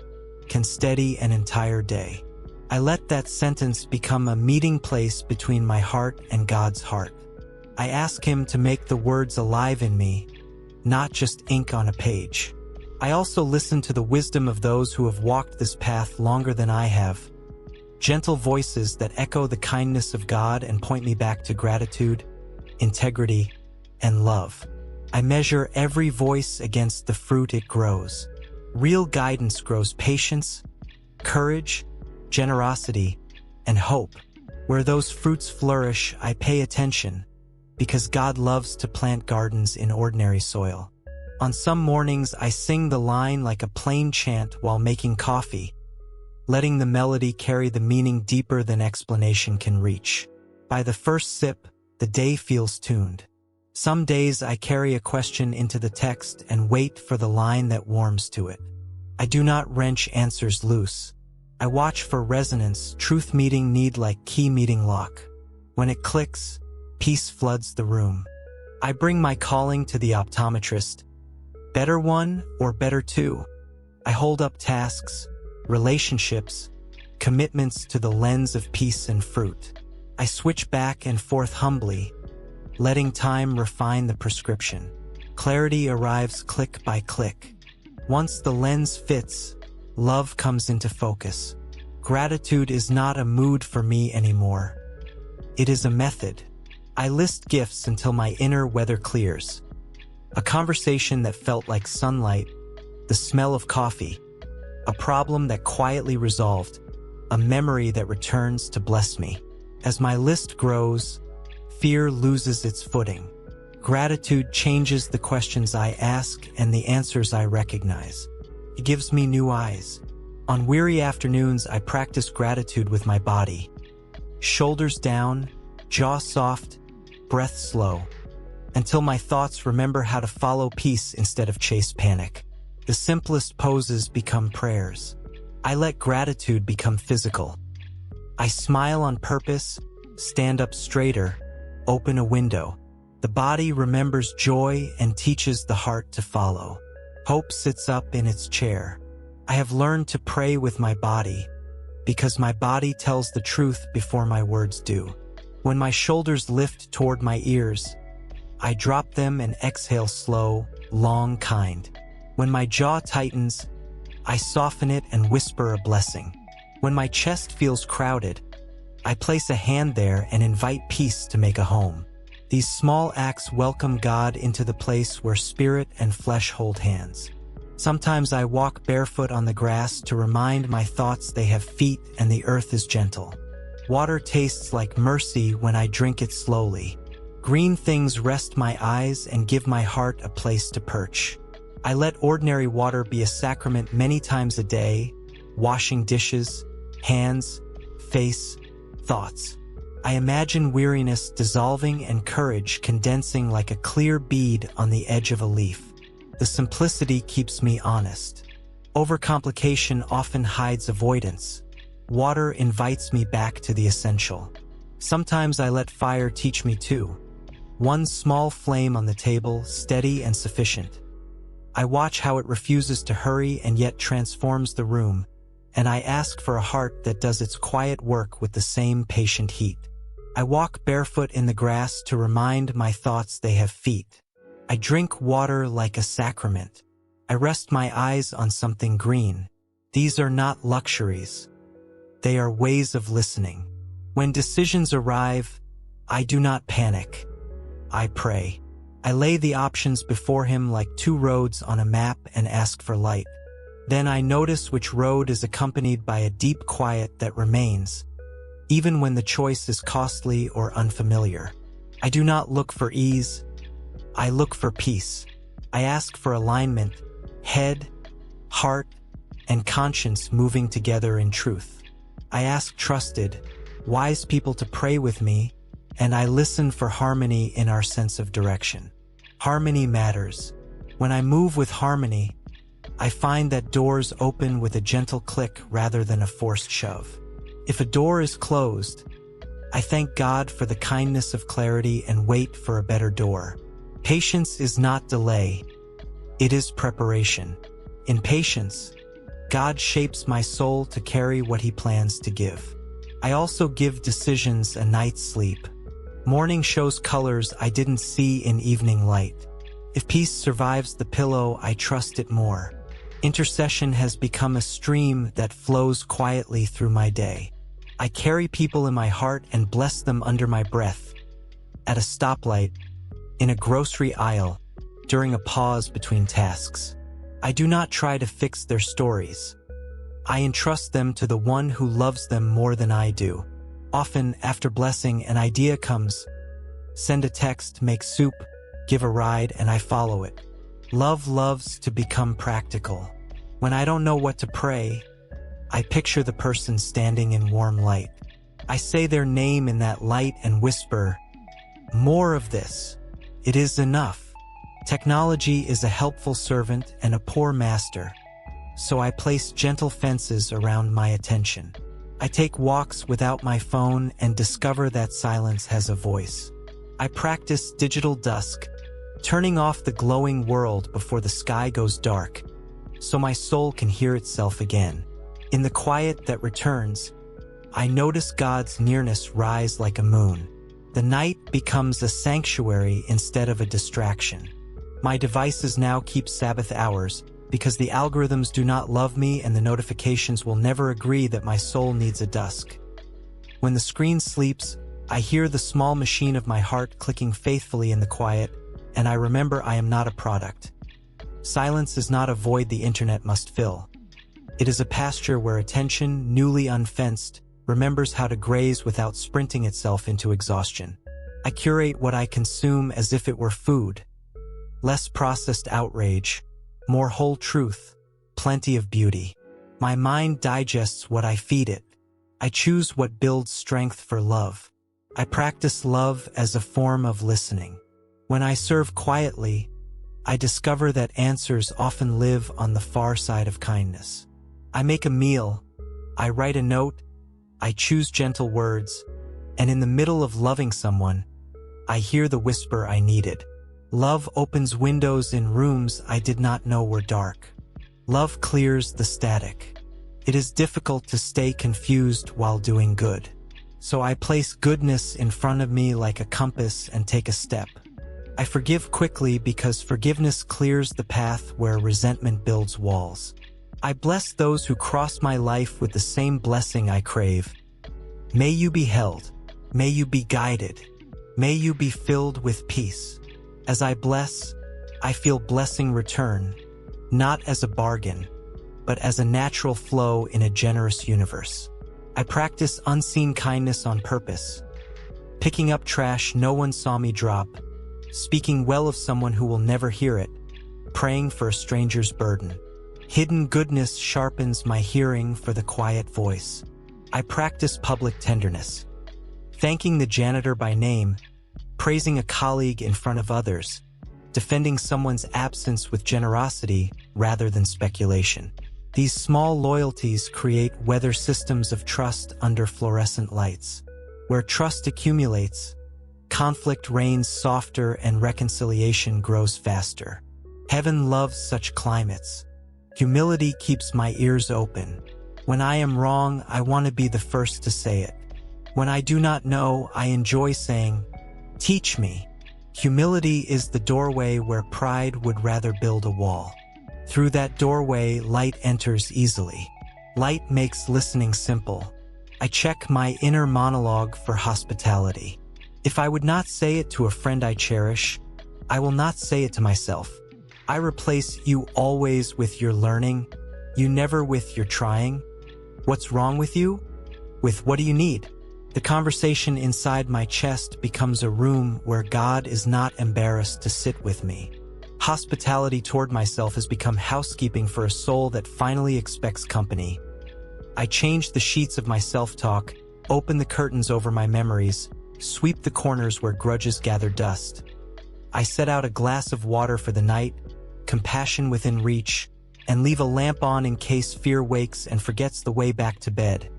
can steady an entire day. I let that sentence become a meeting place between my heart and God's heart. I ask Him to make the words alive in me, not just ink on a page. I also listen to the wisdom of those who have walked this path longer than I have. Gentle voices that echo the kindness of God and point me back to gratitude, integrity, and love. I measure every voice against the fruit it grows. Real guidance grows patience, courage, generosity, and hope. Where those fruits flourish, I pay attention, because God loves to plant gardens in ordinary soil. On some mornings, I sing the line like a plain chant while making coffee, letting the melody carry the meaning deeper than explanation can reach. By the first sip, the day feels tuned. Some days I carry a question into the text and wait for the line that warms to it. I do not wrench answers loose. I watch for resonance, truth meeting need like key meeting lock. When it clicks, peace floods the room. I bring my calling to the optometrist. Better one or better two? I hold up tasks, relationships, commitments to the lens of peace and fruit. I switch back and forth humbly, letting time refine the prescription. Clarity arrives click by click. Once the lens fits, love comes into focus. Gratitude is not a mood for me anymore. It is a method. I list gifts until my inner weather clears. A conversation that felt like sunlight, the smell of coffee, a problem that quietly resolved, a memory that returns to bless me. As my list grows, fear loses its footing. Gratitude changes the questions I ask and the answers I recognize. It gives me new eyes. On weary afternoons, I practice gratitude with my body. Shoulders down, jaw soft, breath slow, until my thoughts remember how to follow peace instead of chase panic. The simplest poses become prayers. I let gratitude become physical. I smile on purpose, stand up straighter, open a window. The body remembers joy and teaches the heart to follow. Hope sits up in its chair. I have learned to pray with my body, because my body tells the truth before my words do. When my shoulders lift toward my ears, I drop them and exhale slow, long, kind. When my jaw tightens, I soften it and whisper a blessing. When my chest feels crowded, I place a hand there and invite peace to make a home. These small acts welcome God into the place where spirit and flesh hold hands. Sometimes I walk barefoot on the grass to remind my thoughts they have feet and the earth is gentle. Water tastes like mercy when I drink it slowly. Green things rest my eyes and give my heart a place to perch. I let ordinary water be a sacrament many times a day, washing dishes, hands, face, thoughts. I imagine weariness dissolving and courage condensing like a clear bead on the edge of a leaf. The simplicity keeps me honest. Overcomplication often hides avoidance. Water invites me back to the essential. Sometimes I let fire teach me too. One small flame on the table, steady and sufficient. I watch how it refuses to hurry and yet transforms the room, and I ask for a heart that does its quiet work with the same patient heat. I walk barefoot in the grass to remind my thoughts they have feet. I drink water like a sacrament. I rest my eyes on something green. These are not luxuries. They are ways of listening. When decisions arrive, I do not panic. I pray. I lay the options before him like two roads on a map and ask for light. Then I notice which road is accompanied by a deep quiet that remains, even when the choice is costly or unfamiliar. I do not look for ease. I look for peace. I ask for alignment, head, heart, and conscience moving together in truth. I ask trusted, wise people to pray with me, and I listen for harmony in our sense of direction. Harmony matters. When I move with harmony, I find that doors open with a gentle click rather than a forced shove. If a door is closed, I thank God for the kindness of clarity and wait for a better door. Patience is not delay. It is preparation. In patience, God shapes my soul to carry what he plans to give. I also give decisions a night's sleep. Morning shows colors I didn't see in evening light. If peace survives the pillow, I trust it more. Intercession has become a stream that flows quietly through my day. I carry people in my heart and bless them under my breath. At a stoplight, in a grocery aisle, during a pause between tasks. I do not try to fix their stories. I entrust them to the one who loves them more than I do. Often, after blessing, an idea comes. Send a text, make soup, give a ride, and I follow it. Love loves to become practical. When I don't know what to pray, I picture the person standing in warm light. I say their name in that light and whisper, "More of this. It is enough." Technology is a helpful servant and a poor master, so I place gentle fences around my attention. I take walks without my phone and discover that silence has a voice. I practice digital dusk, turning off the glowing world before the sky goes dark, so my soul can hear itself again. In the quiet that returns, I notice God's nearness rise like a moon. The night becomes a sanctuary instead of a distraction. My devices now keep Sabbath hours, because the algorithms do not love me and the notifications will never agree that my soul needs a dusk. When the screen sleeps, I hear the small machine of my heart clicking faithfully in the quiet, and I remember I am not a product. Silence is not a void the internet must fill. It is a pasture where attention, newly unfenced, remembers how to graze without sprinting itself into exhaustion. I curate what I consume as if it were food. Less processed outrage, more whole truth, plenty of beauty. My mind digests what I feed it. I choose what builds strength for love. I practice love as a form of listening. When I serve quietly, I discover that answers often live on the far side of kindness. I make a meal, I write a note, I choose gentle words, and in the middle of loving someone, I hear the whisper I needed. Love opens windows in rooms I did not know were dark. Love clears the static. It is difficult to stay confused while doing good. So I place goodness in front of me like a compass and take a step. I forgive quickly because forgiveness clears the path where resentment builds walls. I bless those who cross my life with the same blessing I crave. May you be held. May you be guided. May you be filled with peace. As I bless, I feel blessing return, not as a bargain, but as a natural flow in a generous universe. I practice unseen kindness on purpose, picking up trash no one saw me drop, speaking well of someone who will never hear it, praying for a stranger's burden. Hidden goodness sharpens my hearing for the quiet voice. I practice public tenderness, thanking the janitor by name, praising a colleague in front of others, defending someone's absence with generosity rather than speculation. These small loyalties create weather systems of trust under fluorescent lights. Where trust accumulates, conflict reigns softer and reconciliation grows faster. Heaven loves such climates. Humility keeps my ears open. When I am wrong, I want to be the first to say it. When I do not know, I enjoy saying, "Teach me." Humility is the doorway where pride would rather build a wall. Through that doorway, light enters easily. Light makes listening simple. I check my inner monologue for hospitality. If I would not say it to a friend I cherish, I will not say it to myself. I replace "you always" with "you're learning," "you never" with "you're trying." What's wrong with you? With "what do you need?" The conversation inside my chest becomes a room where God is not embarrassed to sit with me. Hospitality toward myself has become housekeeping for a soul that finally expects company. I change the sheets of my self-talk, open the curtains over my memories, sweep the corners where grudges gather dust. I set out a glass of water for the night, compassion within reach, and leave a lamp on in case fear wakes and forgets the way back to bed.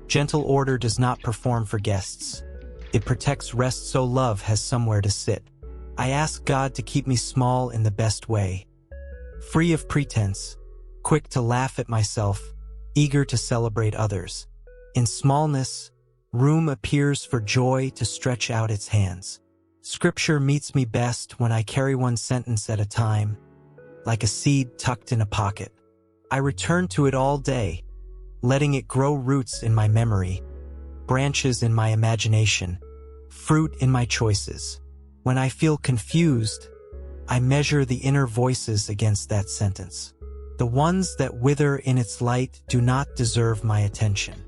Gentle order does not perform for guests. It protects rest so love has somewhere to sit. I ask God to keep me small in the best way. Free of pretense, quick to laugh at myself, eager to celebrate others. In smallness, room appears for joy to stretch out its hands. Scripture meets me best when I carry one sentence at a time, like a seed tucked in a pocket. I return to it all day, letting it grow roots in my memory, branches in my imagination, fruit in my choices. When I feel confused, I measure the inner voices against that sentence. The ones that wither in its light do not deserve my attention.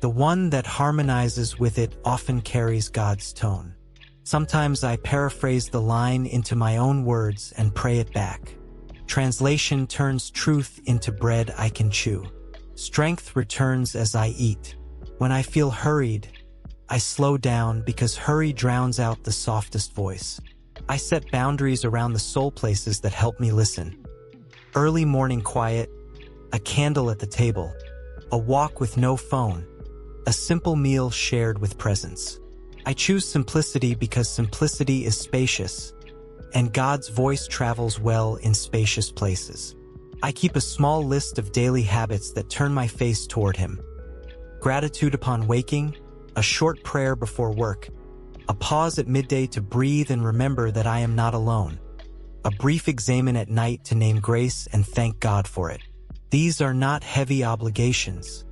The one that harmonizes with it often carries God's tone. Sometimes I paraphrase the line into my own words and pray it back. Translation turns truth into bread I can chew. Strength returns as I eat. When I feel hurried, I slow down because hurry drowns out the softest voice. I set boundaries around the soul places that help me listen. Early morning quiet, a candle at the table, a walk with no phone, a simple meal shared with presence. I choose simplicity because simplicity is spacious, and God's voice travels well in spacious places. I keep a small list of daily habits that turn my face toward Him. Gratitude upon waking, a short prayer before work, a pause at midday to breathe and remember that I am not alone, a brief examen at night to name grace and thank God for it. These are not heavy obligations.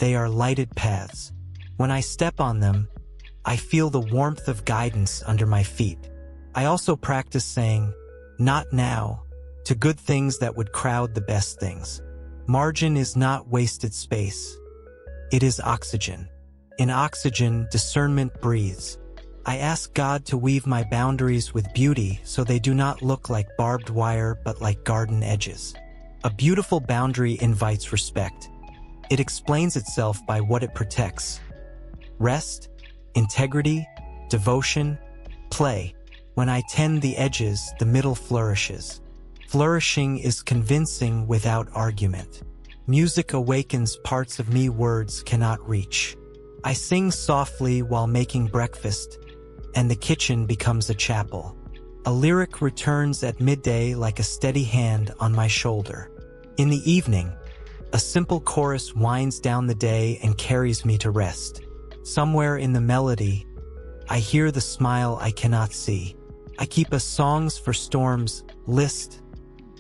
They are lighted paths. When I step on them, I feel the warmth of guidance under my feet. I also practice saying, "Not now," to good things that would crowd the best things. Margin is not wasted space. It is oxygen. In oxygen, discernment breathes. I ask God to weave my boundaries with beauty so they do not look like barbed wire but like garden edges. A beautiful boundary invites respect. It explains itself by what it protects. Rest, integrity, devotion, play. When I tend the edges, the middle flourishes. Flourishing is convincing without argument. Music awakens parts of me words cannot reach. I sing softly while making breakfast, and the kitchen becomes a chapel. A lyric returns at midday like a steady hand on my shoulder. In the evening, a simple chorus winds down the day and carries me to rest. Somewhere in the melody, I hear the smile I cannot see. I keep a songs for storms list,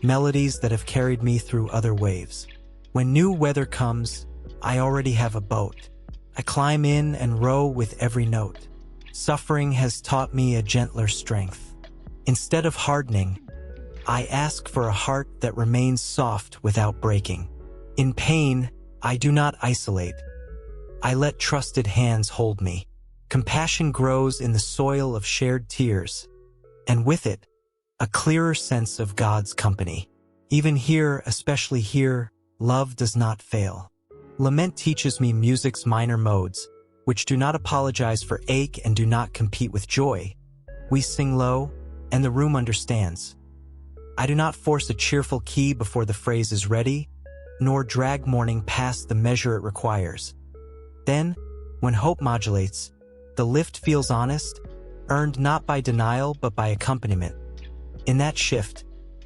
melodies that have carried me through other waves. When new weather comes, I already have a boat. I climb in and row with every note. Suffering has taught me a gentler strength. Instead of hardening, I ask for a heart that remains soft without breaking. In pain, I do not isolate. I let trusted hands hold me. Compassion grows in the soil of shared tears, and with it, a clearer sense of God's company. Even here, especially here, love does not fail. Lament teaches me music's minor modes, which do not apologize for ache and do not compete with joy. We sing low, and the room understands. I do not force a cheerful key before the phrase is ready, nor drag mourning past the measure it requires. Then, when hope modulates, the lift feels honest, earned not by denial but by accompaniment. In that shift,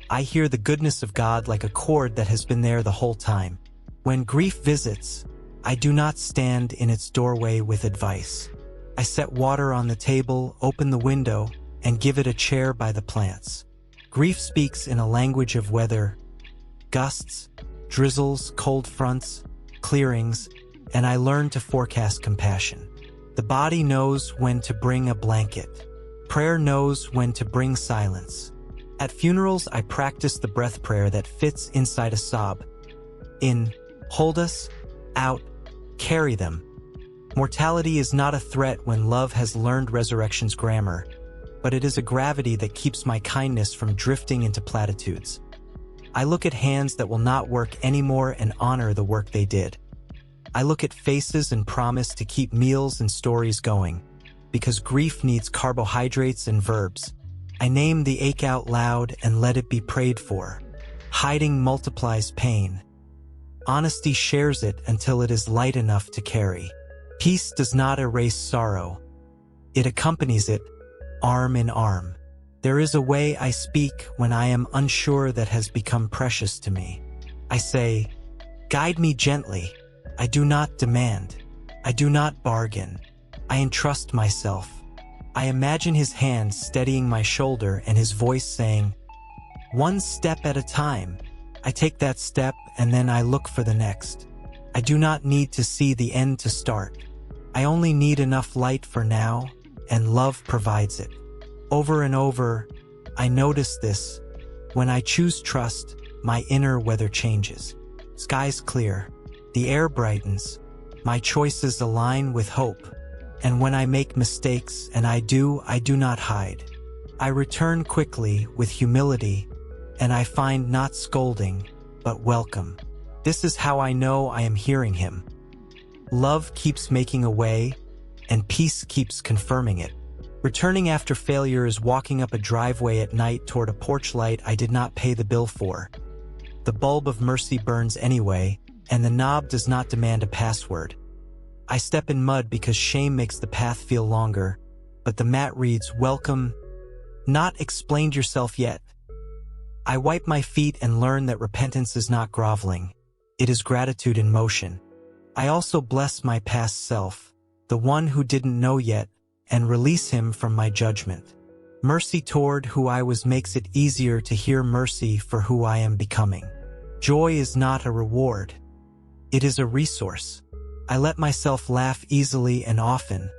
I hear the goodness of God like a chord that has been there the whole time. When grief visits, I do not stand in its doorway with advice. I set water on the table, open the window, and give it a chair by the plants. Grief speaks in a language of weather, gusts, drizzles, cold fronts, clearings, and I learn to forecast compassion. The body knows when to bring a blanket. Prayer knows when to bring silence. At funerals, I practice the breath prayer that fits inside a sob. In, hold us, out, carry them. Mortality is not a threat when love has learned resurrection's grammar, but it is a gravity that keeps my kindness from drifting into platitudes. I look at hands that will not work anymore and honor the work they did. I look at faces and promise to keep meals and stories going, because grief needs carbohydrates and verbs. I name the ache out loud and let it be prayed for. Hiding multiplies pain. Honesty shares it until it is light enough to carry. Peace does not erase sorrow. It accompanies it, arm in arm. There is a way I speak when I am unsure that has become precious to me. I say, guide me gently. I do not demand. I do not bargain. I entrust myself. I imagine his hand steadying my shoulder and his voice saying, one step at a time. I take that step and then I look for the next. I do not need to see the end to start. I only need enough light for now, and love provides it. Over and over, I notice this. When I choose trust, my inner weather changes. Skies clear. The air brightens. My choices align with hope. And when I make mistakes, and I do not hide. I return quickly with humility, and I find not scolding, but welcome. This is how I know I am hearing him. Love keeps making a way, and peace keeps confirming it. Returning after failure is walking up a driveway at night toward a porch light I did not pay the bill for. The bulb of mercy burns anyway, and the knob does not demand a password. I step in mud because shame makes the path feel longer, but the mat reads, welcome, not explained yourself yet. I wipe my feet and learn that repentance is not groveling. It is gratitude in motion. I also bless my past self, the one who didn't know yet, and release him from my judgment. Mercy toward who I was makes it easier to hear mercy for who I am becoming. Joy is not a reward. It is a resource. I let myself laugh easily and often,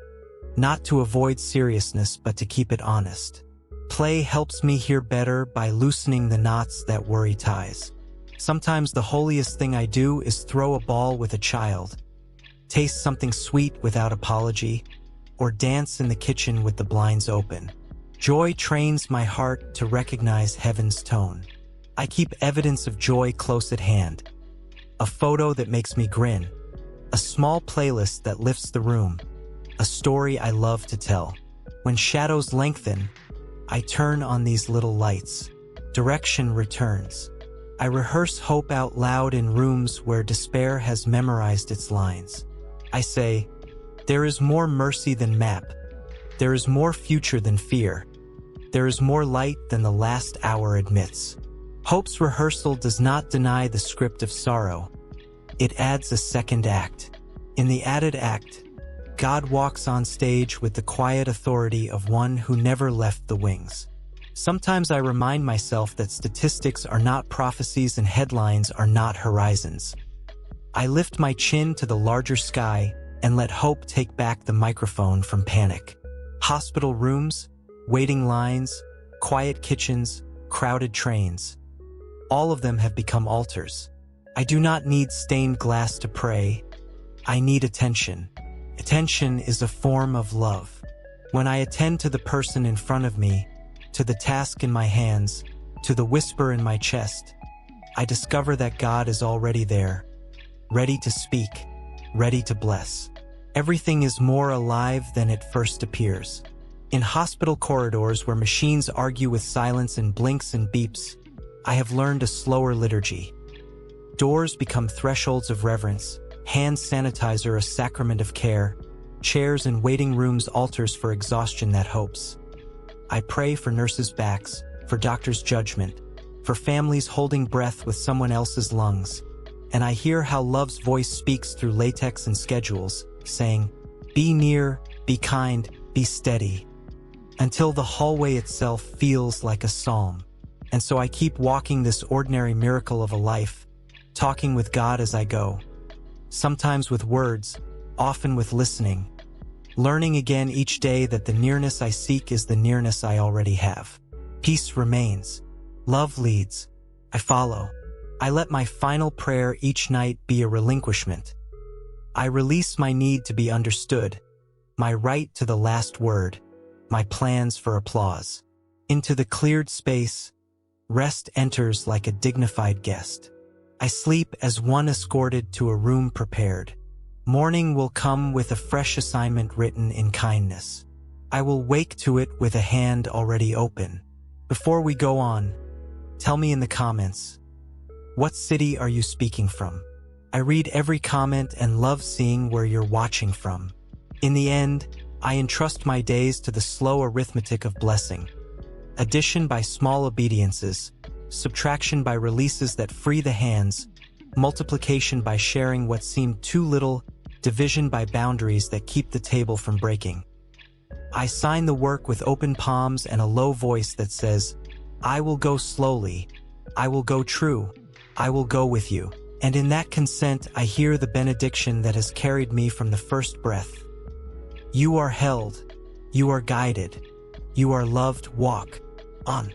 not to avoid seriousness but to keep it honest. Play helps me hear better by loosening the knots that worry ties. Sometimes the holiest thing I do is throw a ball with a child, taste something sweet without apology, or dance in the kitchen with the blinds open. Joy trains my heart to recognize heaven's tone. I keep evidence of joy close at hand. A photo that makes me grin. A small playlist that lifts the room. A story I love to tell. When shadows lengthen, I turn on these little lights. Direction returns. I rehearse hope out loud in rooms where despair has memorized its lines. I say, there is more mercy than map. There is more future than fear. There is more light than the last hour admits. Hope's rehearsal does not deny the script of sorrow. It adds a second act. In the added act, God walks on stage with the quiet authority of one who never left the wings. Sometimes I remind myself that statistics are not prophecies and headlines are not horizons. I lift my chin to the larger sky and let hope take back the microphone from panic. Hospital rooms, waiting lines, quiet kitchens, crowded trains. All of them have become altars. I do not need stained glass to pray. I need attention. Attention is a form of love. When I attend to the person in front of me, to the task in my hands, to the whisper in my chest, I discover that God is already there, ready to speak, ready to bless. Everything is more alive than it first appears. In hospital corridors where machines argue with silence and blinks and beeps, I have learned a slower liturgy. Doors become thresholds of reverence, hand sanitizer a sacrament of care, chairs in waiting rooms altars for exhaustion that hopes. I pray for nurses' backs, for doctors' judgment, for families holding breath with someone else's lungs, and I hear how love's voice speaks through latex and schedules, saying, "Be near, be kind, be steady," until the hallway itself feels like a psalm. And so I keep walking this ordinary miracle of a life, talking with God as I go, sometimes with words, often with listening, learning again each day that the nearness I seek is the nearness I already have. Peace remains. Love leads. I follow. I let my final prayer each night be a relinquishment. I release my need to be understood, my right to the last word, my plans for applause. Into the cleared space, rest enters like a dignified guest. I sleep as one escorted to a room prepared. Morning will come with a fresh assignment written in kindness. I will wake to it with a hand already open. Before we go on, tell me in the comments, what city are you speaking from? I read every comment and love seeing where you're watching from. In the end, I entrust my days to the slow arithmetic of blessing. Addition by small obediences, subtraction by releases that free the hands, multiplication by sharing what seemed too little, division by boundaries that keep the table from breaking. I sign the work with open palms and a low voice that says, I will go slowly, I will go true, I will go with you. And in that consent, I hear the benediction that has carried me from the first breath. You are held, you are guided, you are loved. Walk on.